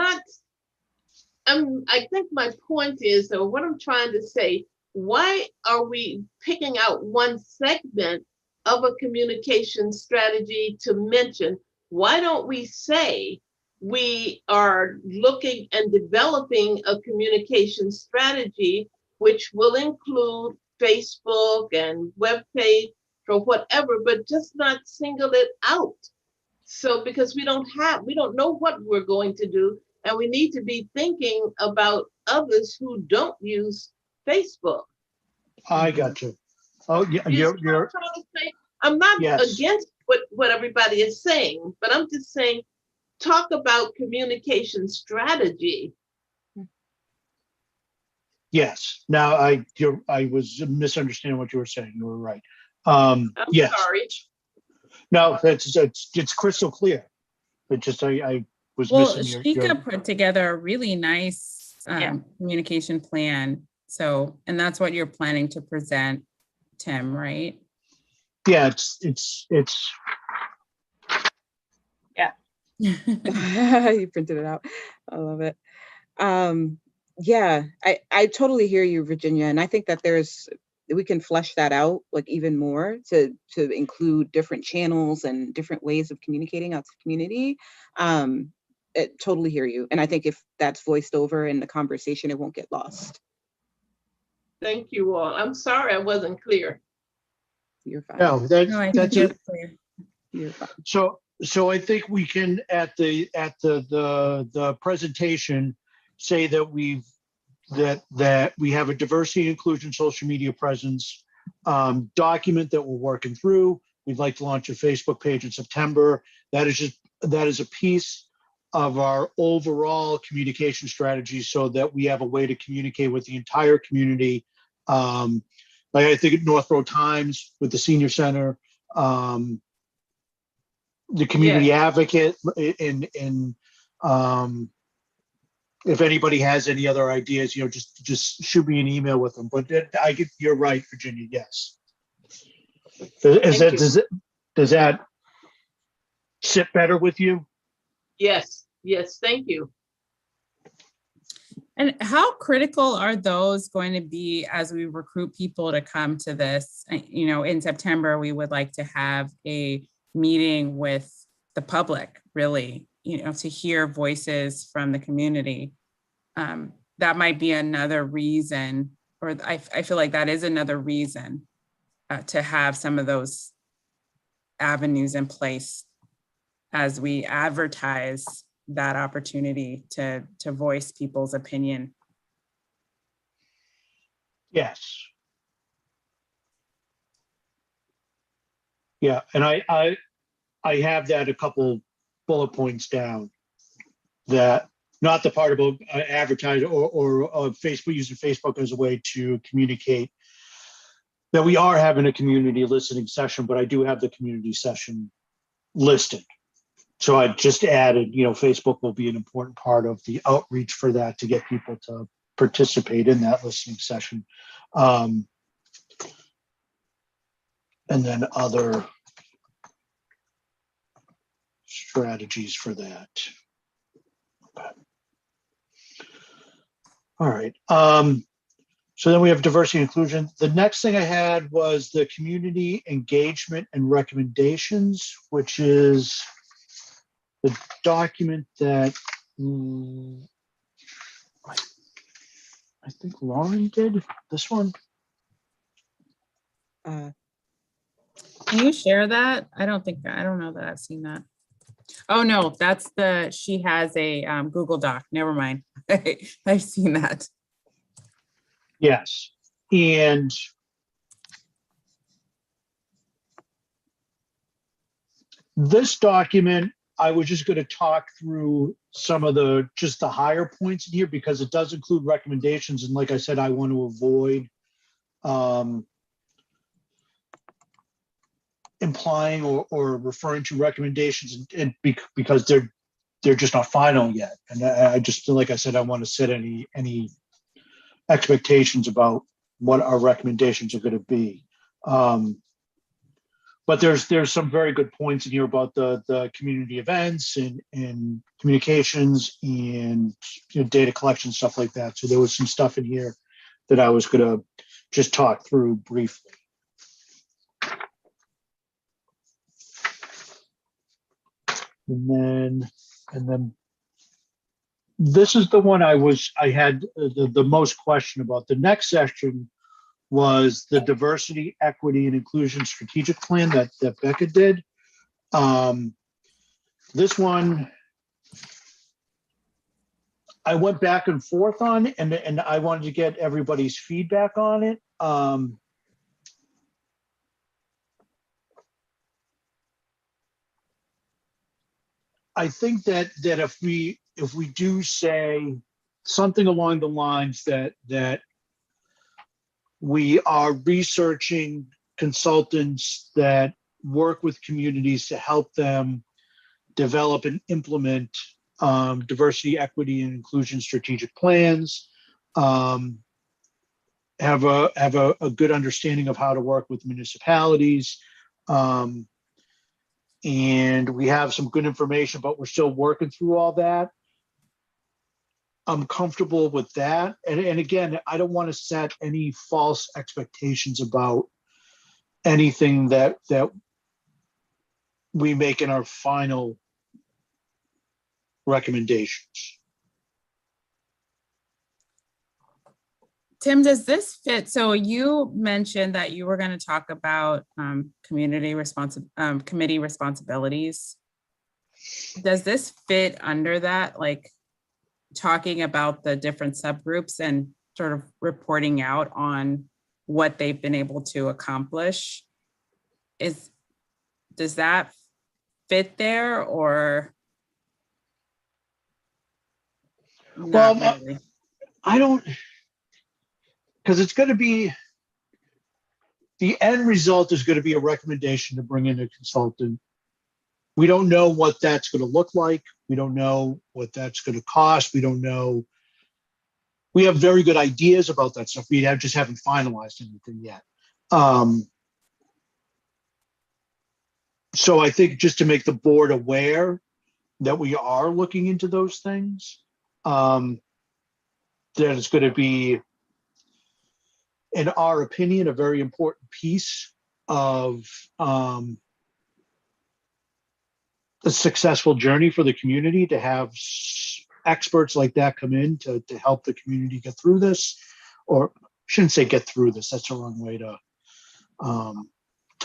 think my point is, or what I'm trying to say, why are we picking out one segment of a communication strategy to mention? Why don't we say we are looking and developing a communication strategy which will include Facebook and webpage or whatever, but just not single it out? So because we don't know what we're going to do, and we need to be thinking about others who don't use Facebook. I got you. Oh, yeah, You see what you're I'm trying to say? I'm not Yes. against what everybody is saying, but I'm just saying, talk about communication strategy. yes. Now I was misunderstanding what you were saying. You were right. I'm Yes. sorry. No, it's crystal clear. It just I was Well, missing your Shika put together a really nice Yeah. communication plan. So, and that's what you're planning to present, Tim, right? yeah. It's You printed it out. I love it. Yeah, I totally hear you, Virginia. And I think that we can flesh that out like even more to include different channels and different ways of communicating out to the community. Totally hear you. And I think if that's voiced over in the conversation, it won't get lost. Thank you all. I'm sorry I wasn't clear. You're fine. no No, I think that's it's clear. You're fine. so I think we can at the presentation say that we have a diversity and inclusion social media presence document that we're working through. We'd like to launch a Facebook page in September. That is a piece of our overall communication strategy so that we have a way to communicate with the entire community. Like I think at Northborough Times with the senior center, the community advocate in if anybody has any other ideas, just shoot me an email with them. But you're right, Virginia, yes. Thank you. Does that sit better with you? Yes, yes, thank you. And how critical are those going to be as we recruit people to come to this? In September, we would like to have a meeting with the public, really, to hear voices from the community. That might be another reason, or I feel like that is another reason to have some of those avenues in place as we advertise that opportunity to voice people's opinion. Yes. Yeah, and I have that a couple bullet points down, that not the part about advertising or Facebook, using Facebook as a way to communicate that we are having a community listening session, but I do have the community session listed. So I just added, Facebook will be an important part of the outreach for that, to get people to participate in that listening session. And then other strategies for that. Okay. All right. So then we have diversity and inclusion. The next thing I had was the community engagement and recommendations, which is the document that I think Lauren did this one. Uh, Can you share that? I don't know that I've seen that. Oh, no, she has a Google Doc. Never mind. I've seen that. Yes. And this document, I was just going to talk through some of the higher points in here, because it does include recommendations. And like I said, I want to avoid implying or referring to recommendations because they're just not final yet. And I just, like I said, I want to set any expectations about what our recommendations are going to be. But there's some very good points in here about the community events and communications and data collection, stuff like that. So there was some stuff in here that I was going to just talk through briefly. And then this is the one I had the most question about. The next section was the diversity, equity, and inclusion strategic plan that Becca did. This one I went back and forth on, and I wanted to get everybody's feedback on it. I think that if we do say something along the lines that we are researching consultants that work with communities to help them develop and implement diversity, equity, and inclusion strategic plans, have a good understanding of how to work with municipalities, and we have some good information, but we're still working through all that. I'm comfortable with that. And again, I don't want to set any false expectations about anything that we make in our final recommendations. Tim, does this fit? So you mentioned that you were going to talk about committee responsibilities. Does this fit under that, like talking about the different subgroups and sort of reporting out on what they've been able to accomplish? Does that fit there, or? Well, not really? I don't, because it's going to be, the end result is going to be a recommendation to bring in a consultant. We don't know what that's going to look like. We don't know what that's going to cost. We don't know we have very good ideas about that stuff. Just haven't finalized anything yet. So I think just to make the board aware that we are looking into those things, that is going to be, in our opinion, a very important piece of a successful journey for the community, to have experts like that come in to help the community get through this, or shouldn't say get through this. That's the wrong way to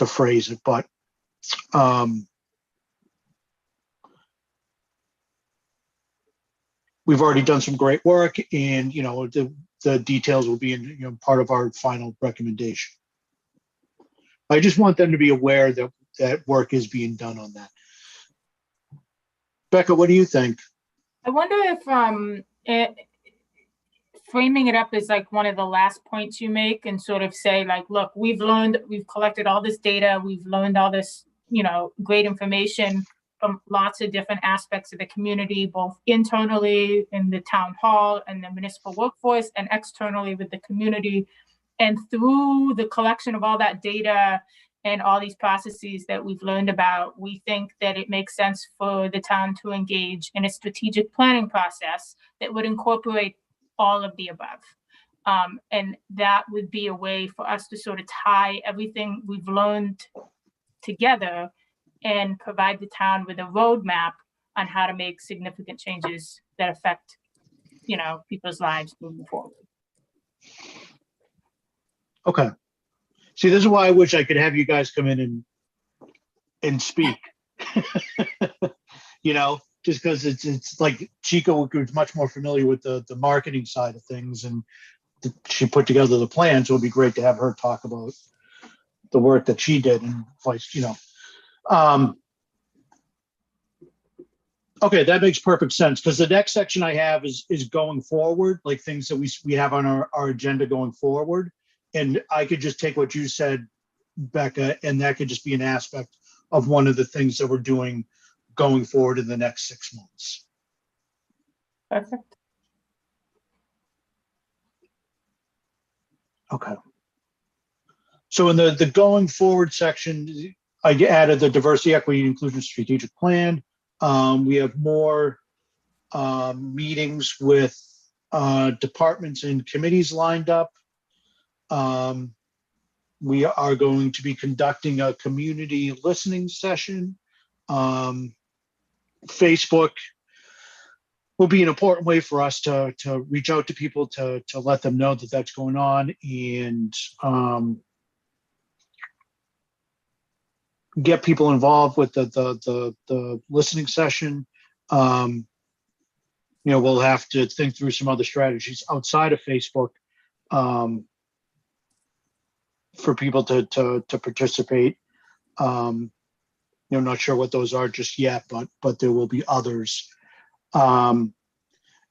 phrase it, but we've already done some great work, and the details will be in part of our final recommendation. I just want them to be aware that work is being done on that. Becca, what do you think? I wonder if framing it up as like one of the last points you make, and sort of say like, look, we've collected all this data, we've learned all this, great information from lots of different aspects of the community, both internally in the town hall and the municipal workforce, and externally with the community. And through the collection of all that data and all these processes that we've learned about, we think that it makes sense for the town to engage in a strategic planning process that would incorporate all of the above. And that would be a way for us to sort of tie everything we've learned together and provide the town with a roadmap on how to make significant changes that affect, people's lives moving forward. Okay. See, this is why I wish I could have you guys come in and speak. Just because it's like Chico was much more familiar with the marketing side of things, and she put together the plan. So it'd be great to have her talk about the work that she did, and okay, that makes perfect sense, because the next section I have is going forward, like things that we have on our agenda going forward. And I could just take what you said, Becca, and that could just be an aspect of one of the things that we're doing going forward in the next 6 months. Perfect. Okay. So in the going forward section, I added the diversity, equity, and inclusion strategic plan. We have more meetings with departments and committees lined up. We are going to be conducting a community listening session. Facebook will be an important way for us to reach out to people, to let them know that that's going on, and get people involved with the listening session. We'll have to think through some other strategies outside of Facebook for people to participate. Not sure what those are just yet, but there will be others. And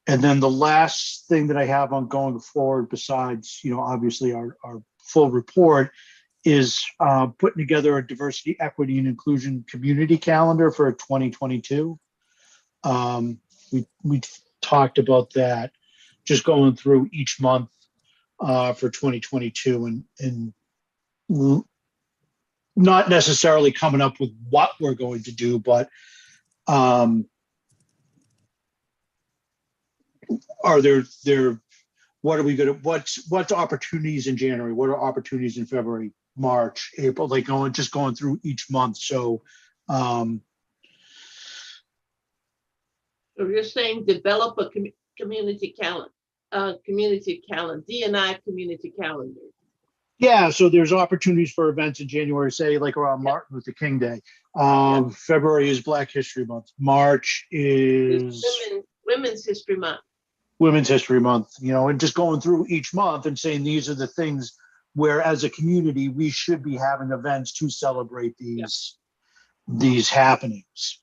then the last thing that I have on going forward, besides obviously our full report, is putting together a diversity, equity, and inclusion community calendar for 2022. We talked about that, just going through each month for 2022, and not necessarily coming up with what we're going to do, but are there what are we going to, what's opportunities in January, what are opportunities in February, March, April, like going through each month. So So you're saying develop a community calendar, D&I community calendar. yeah, so there's opportunities for events in January, say like around Martin Luther King Day. February is Black History Month. March is Women's History Month. Women's History Month, and just going through each month and saying these are the things where, as a community, we should be having events to celebrate these happenings.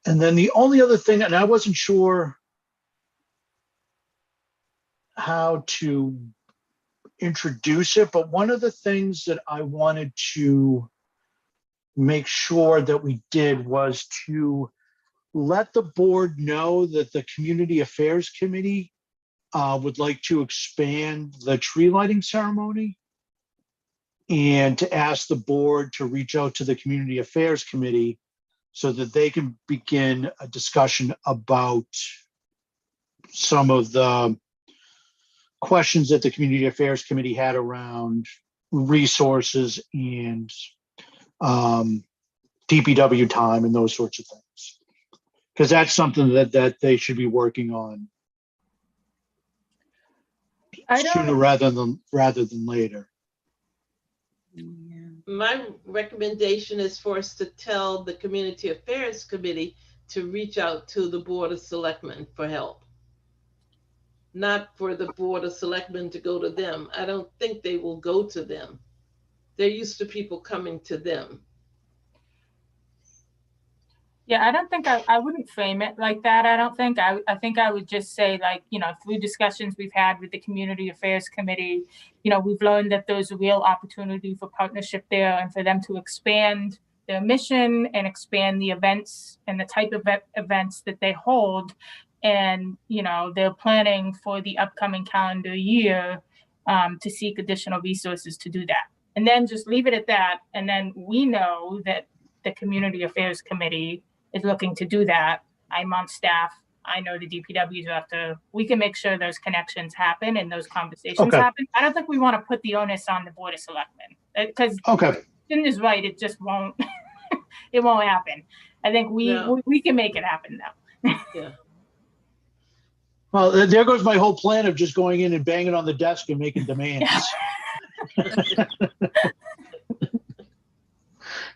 And then the only other thing, and I wasn't sure how to introduce it, but one of the things that I wanted to make sure that we did was to let the board know that the Community Affairs Committee would like to expand the tree lighting ceremony, and to ask the board to reach out to the Community Affairs Committee so that they can begin a discussion about some of the questions that the Community Affairs Committee had around resources and DPW time and those sorts of things. Because that's something that they should be working on sooner rather than later. Yeah. My recommendation is for us to tell the Community Affairs Committee to reach out to the Board of Selectmen for help. Not for the Board of Selectmen to go to them. I don't think they will go to them. They're used to people coming to them. Yeah, I don't think I wouldn't frame it like that. I don't think I think I would just say, like, through discussions we've had with the Community Affairs Committee, we've learned that there's a real opportunity for partnership there and for them to expand their mission and expand the events and the type of events that they hold. And, they're planning for the upcoming calendar year to seek additional resources to do that. And then just leave it at that. And then we know that the Community Affairs Committee is looking to do that. I'm on staff. I know the DPW director. We can make sure those connections happen and those conversations happen. I don't think we want to put the onus on the Board of Selectmen because Jen is right. It just won't. It won't happen. I think we can make it happen now. Yeah. Well, there goes my whole plan of just going in and banging on the desk and making demands.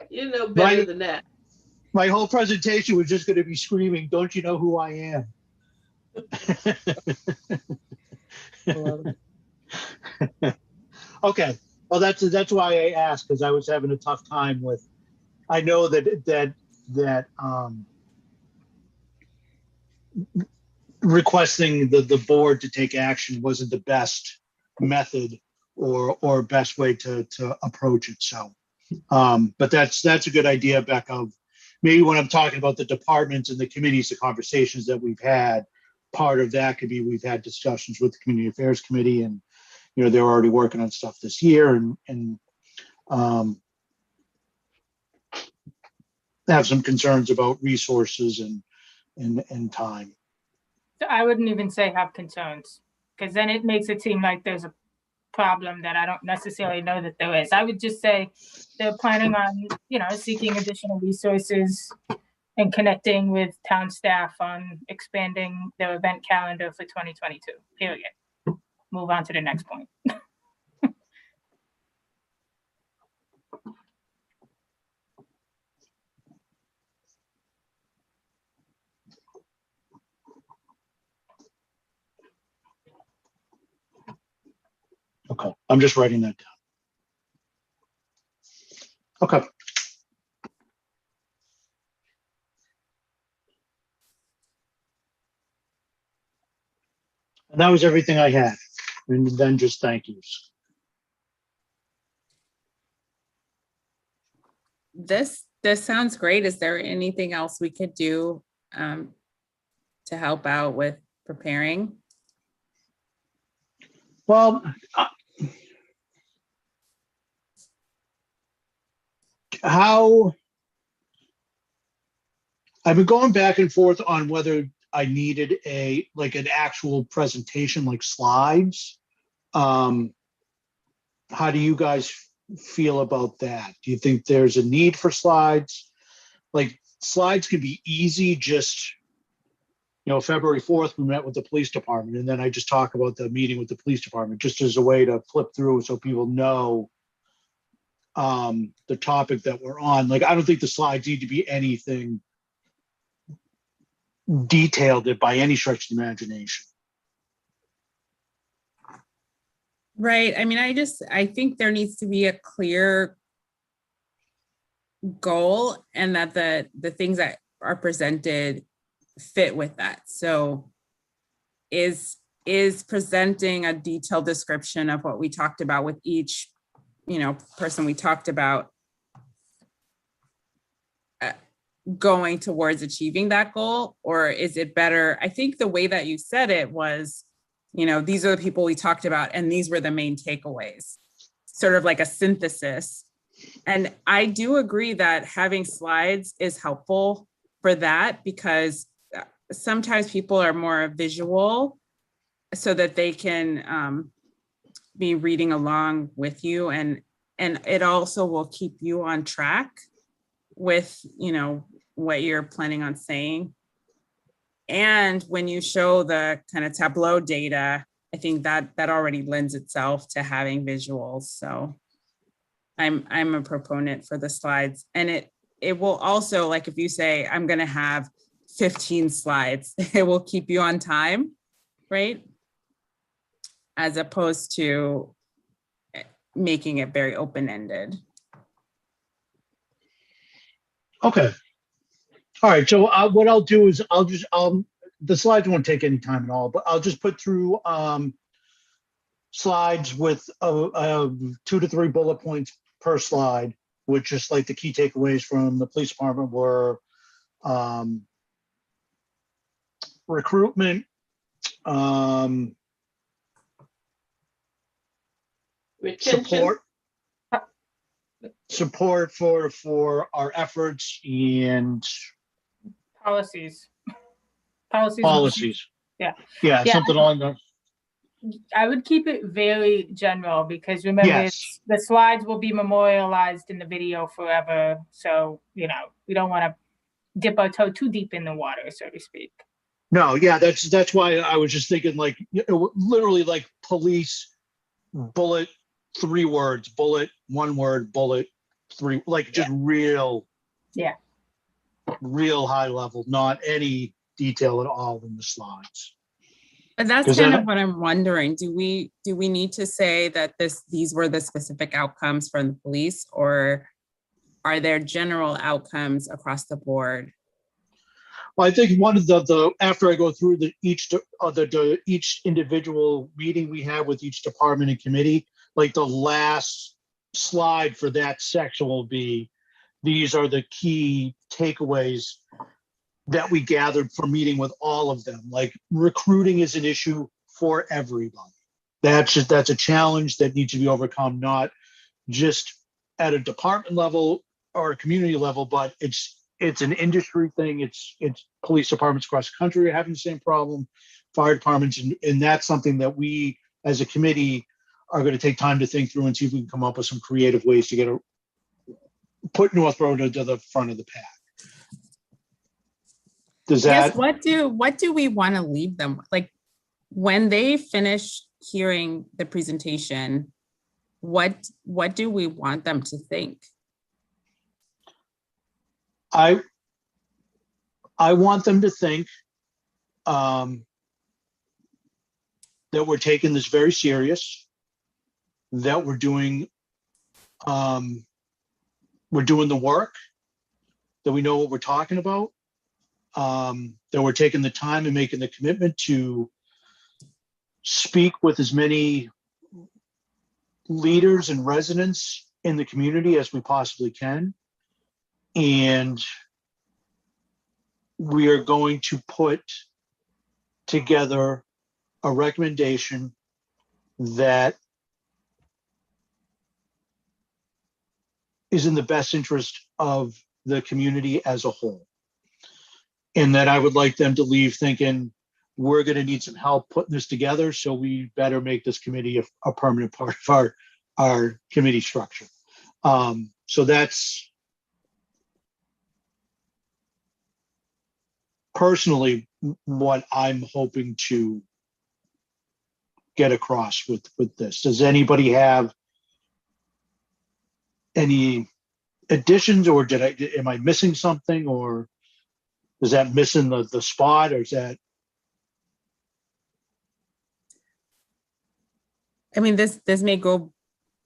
You know better than that. My whole presentation was just going to be screaming, "Don't you know who I am?" Okay. Well, that's why I asked, because I was having a tough time with. I know that requesting the board to take action wasn't the best method or best way to approach it. So, but that's a good idea, Beck, of maybe when I'm talking about the departments and the committees, the conversations that we've had, part of that could be we've had discussions with the Community Affairs Committee, and they're already working on stuff this year, and have some concerns about resources and time. So I wouldn't even say have concerns, because then it makes it seem like there's a problem that I don't necessarily know that there is. I would just say they're planning on, seeking additional resources and connecting with town staff on expanding their event calendar for 2022, period. Move on to the next point. Okay, I'm just writing that down. Okay. And that was everything I had. And then just thank yous. This sounds great. Is there anything else we could do to help out with preparing? Well, how I've been going back and forth on whether I needed an actual presentation, like slides. How do you guys feel about that? Do you think there's a need for slides? Like, slides can be easy, just February 4th, we met with the police department, and then I just talk about the meeting with the police department, just as a way to flip through so people know the topic that we're on. Like, I don't think the slides need to be anything detailed by any stretch of the imagination. Right. I mean, I think there needs to be a clear goal, and that the things that are presented fit with that. So is is presenting a detailed description of what we talked about with each, person we talked about going towards achieving that goal? Or is it better? I think the way that you said it was, these are the people we talked about and these were the main takeaways, sort of like a synthesis. And I do agree that having slides is helpful for that, because sometimes people are more visual so that they can be reading along with you, and it also will keep you on track with what you're planning on saying. And when you show the kind of Tableau data, I think that already lends itself to having visuals. So I'm a proponent for the slides, and it will also, like, if you say I'm going to have 15 slides, it will keep you on time, right? As opposed to making it very open-ended. Okay. All right. So what I'll do is the slides won't take any time at all, but I'll just put through slides with 2 to 3 bullet points per slide, which is like the key takeaways from the police department were recruitment, Retention. support for our efforts, and Policies. policies. Yeah. Yeah, Yeah. something along the. I would keep it very general, because remember, Yes. the slides will be memorialized in the video forever. So, we don't want to dip our toe too deep in the water, so to speak. No, yeah, that's why I was just thinking, like, literally like police, bullet, 3 words, bullet, 1 word, bullet, 3, like just real high level, not any detail at all in the slides. But that's 'Cause kind then- of what I'm wondering. Do we need to say that these were the specific outcomes from the police, or are there general outcomes across the board? Well, I think one of the after I go through each individual meeting we have with each department and committee, like the last slide for that section will be, these are the key takeaways that we gathered from meeting with all of them. Like, recruiting is an issue for everybody. That's a challenge that needs to be overcome, not just at a department level or a community level, but it's an industry thing. It's police departments across the country are having the same problem, fire departments, and that's something that we as a committee are going to take time to think through and see if we can come up with some creative ways to put Northborough to the front of the pack. Does Yes, that? what do we want to leave them? Like, when they finish hearing the presentation, what do we want them to think? I want them to think that we're taking this very serious, that we're doing the work, that we know what we're talking about, that we're taking the time and making the commitment to speak with as many leaders and residents in the community as we possibly can. And we are going to put together a recommendation that is in the best interest of the community as a whole. And that I would like them to leave thinking, we're going to need some help putting this together, so we better make this committee a permanent part of our committee structure. So that's personally what I'm hoping to get across with this. Does anybody have any additions, or am I missing something, or is that missing the spot, or is that? I mean, this may go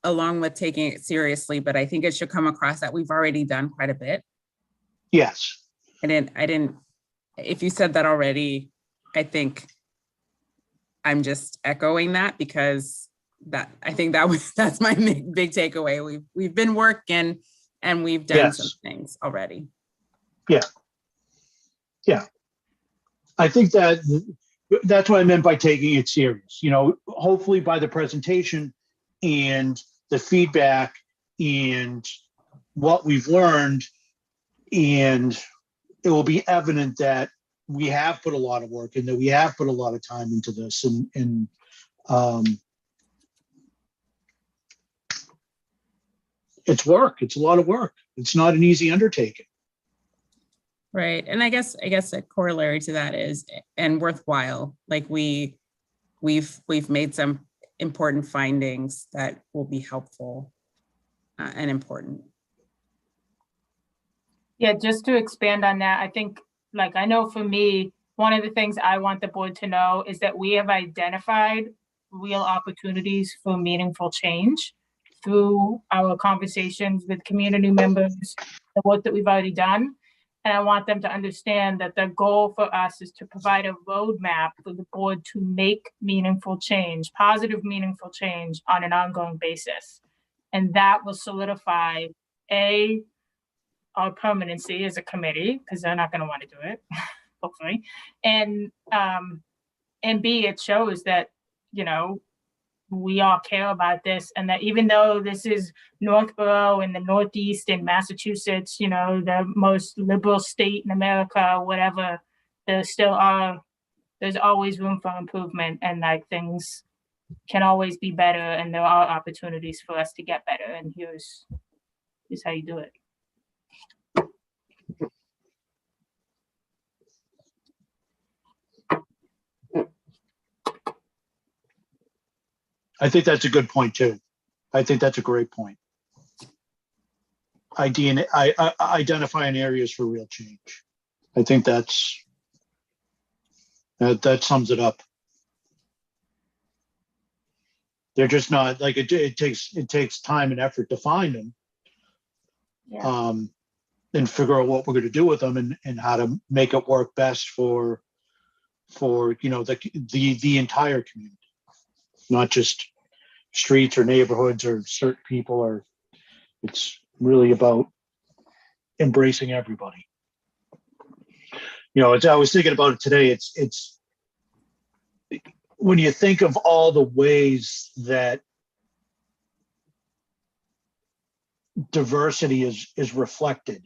along with taking it seriously, but I think it should come across that we've already done quite a bit. Yes. I didn't, if you said that already, I think I'm just echoing that because I think that's my big takeaway. We've been working and we've done some Yes. things already. I think that's what I meant by taking it serious. You know, hopefully by the presentation and the feedback and what we've learned, and it will be evident that we have put a lot of work and that we have put a lot of time into this, and it's work. It's a lot of work. It's not an easy undertaking. Right. And I guess a corollary to that is, and worthwhile, like we've made some important findings that will be helpful and important. Yeah, just to expand on that, I think, like, I know for me, one of the things I want the board to know is that we have identified real opportunities for meaningful change through our conversations with community members, the work that we've already done. And I want them to understand that the goal for us is to provide a roadmap for the board to make meaningful change, positive, meaningful change on an ongoing basis. And that will solidify our permanency as a committee, because they're not going to want to do it, hopefully. And B, it shows that, you know, we all care about this, and that even though this is Northborough in the Northeast in Massachusetts, you know, the most liberal state in America, whatever, there's always room for improvement, and like things can always be better, and there are opportunities for us to get better, and here's how you do it. I think that's a good point too. I think that's a great point. Identifying areas for real change. I think that sums it up. They're just not like it takes time and effort to find them. Yeah. And figure out what we're going to do with them and how to make it work best for you know the entire community, not just streets or neighborhoods or certain people, or it's really about embracing everybody. You know, I was thinking about it today. It's when you think of all the ways that diversity is reflected,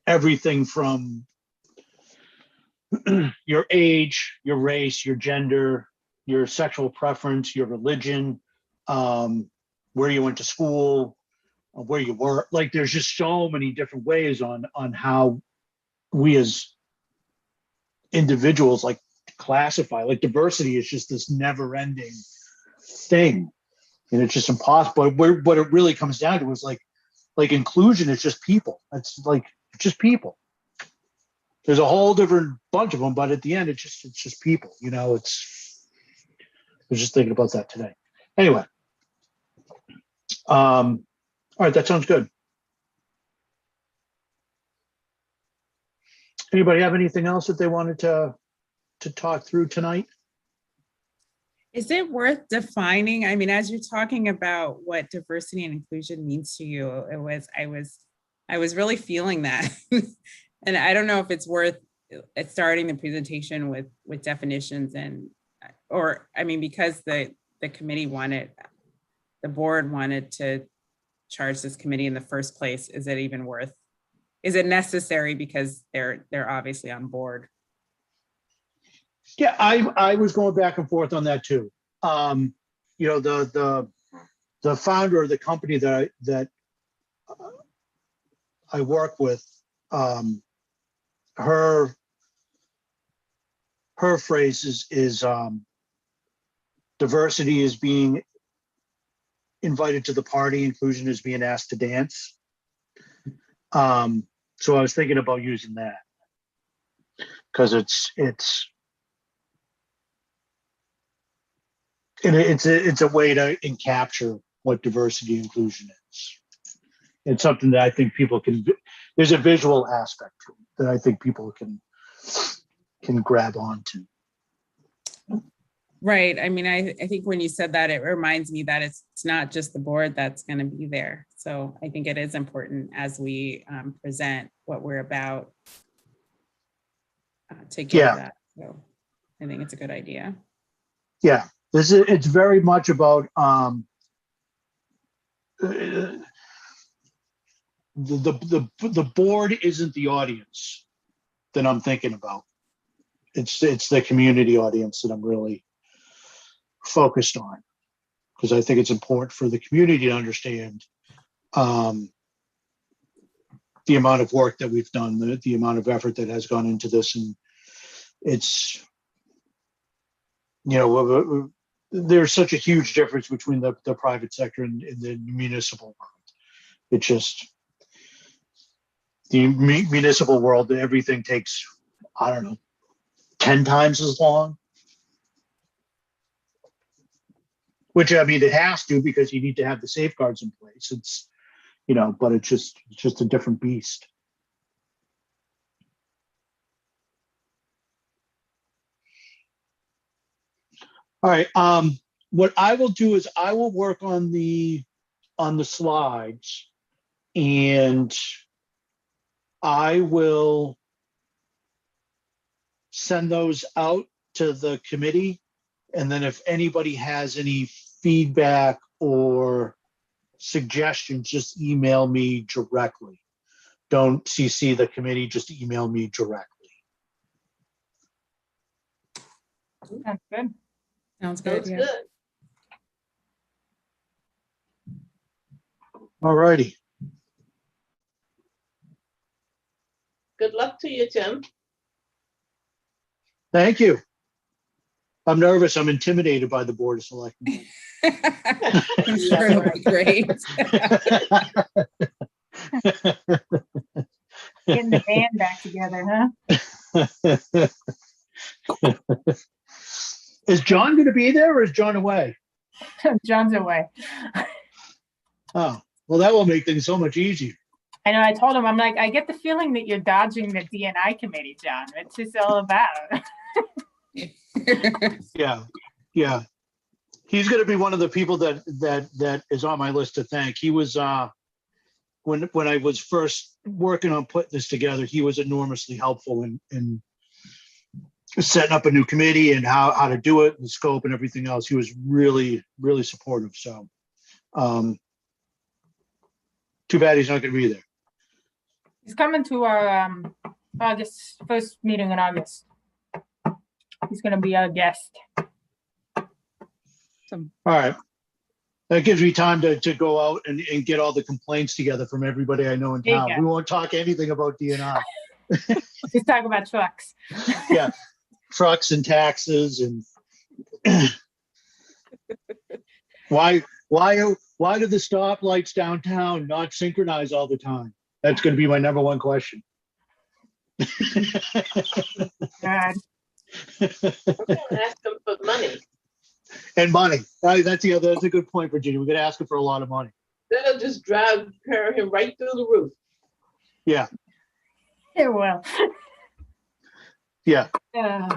everything from your age, your race, your gender, your sexual preference, your religion, where you went to school, where you work. Like, there's just so many different ways on how we as individuals like classify. Like, diversity is just this never-ending thing, and it's just impossible. But what it really comes down to is like inclusion is just people. It's just people. There's a whole different bunch of them, but at the end, it's just people. You know, I was just thinking about that today. Anyway, all right, that sounds good. Anybody have anything else that they wanted to talk through tonight? Is it worth defining? I mean, as you're talking about what diversity and inclusion means to you, I was really feeling that. And I don't know if it's worth starting the presentation with definitions because the board wanted to charge this committee in the first place. Is it necessary because they're obviously on board? Yeah, I was going back and forth on that too. You know, the founder of the company that I work with, her phrase is diversity is being invited to the party, inclusion is being asked to dance. So I was thinking about using that because it's a way to capture what diversity and inclusion is. It's something that I think people can. There's a visual aspect to it that I think people can grab onto. Right. I mean, I think when you said that, it reminds me that it's not just the board that's going to be there. So I think it is important as we present what we're about to get Yeah. that. So I think it's a good idea. Yeah, it's very much about the board isn't the audience that I'm thinking about. It's the community audience that I'm really focused on, because I think it's important for the community to understand the amount of work that we've done, the amount of effort that has gone into this, and it's, you know, there's such a huge difference between the private sector and the municipal world. It's just the municipal world, everything takes, I don't know, 10 times as long. Which, I mean, it has to, because you need to have the safeguards in place. It's, you know, but it's just a different beast. All right. What I will do is I will work on the slides, and I will send those out to the committee. And then if anybody has any feedback or suggestions, just email me directly. Don't CC the committee, just email me directly. Sounds good. Sounds good. Sounds Yeah. good. All righty. Good luck to you, Tim. Thank you. I'm nervous. I'm intimidated by the Board of Selectmen. I'm sure it'll be great. Getting the band back together, Is John going to be there, or is John away? huh? John's away. Oh, well, that will make things so much easier. I know, I told him, I'm like, I get the feeling that you're dodging the DNI committee, John. It's just all about. Yeah, yeah. He's going to be one of the people that is on my list to thank. He was when I was first working on putting this together, he was enormously helpful in setting up a new committee and how to do it, the scope and everything else. He was really, really supportive. So too bad he's not going to be there. He's coming to our August first meeting in August. He's gonna be our guest. All right. That gives me time to go out and get all the complaints together from everybody I know in There you town. go. We won't talk anything about DNI. Just talk about trucks. Yeah, trucks and taxes and why do the stoplights downtown not synchronize all the time? That's going to be my number one question. God. Ask them for money. And money. Right, that's a good point, Virginia. We're going to ask him for a lot of money. That'll just carry him right through the roof. Yeah, Yeah, well. yeah. All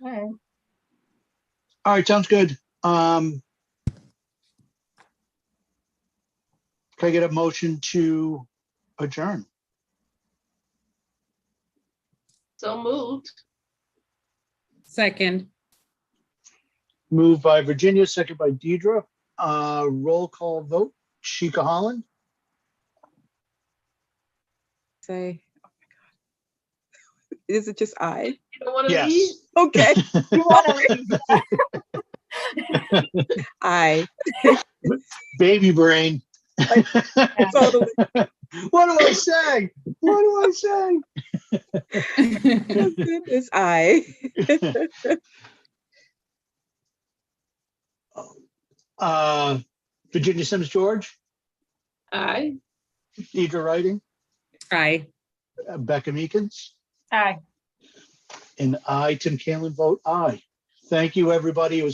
right. All right, sounds good. Can I get a motion to adjourn? So moved. Second. Moved by Virginia, second by Deidre. Roll call vote. Sheikha Holland, Say, oh my God. Is it just I? You don't want to Yes. leave? Okay, You want to read? I. baby brain. Totally. What do I say? What do I say? It's I. Virginia Sims George, Aye. Deidre Writing, Aye. Becca Meekins, Aye. and I, Tim Kalin, vote aye. Thank you, everybody. It was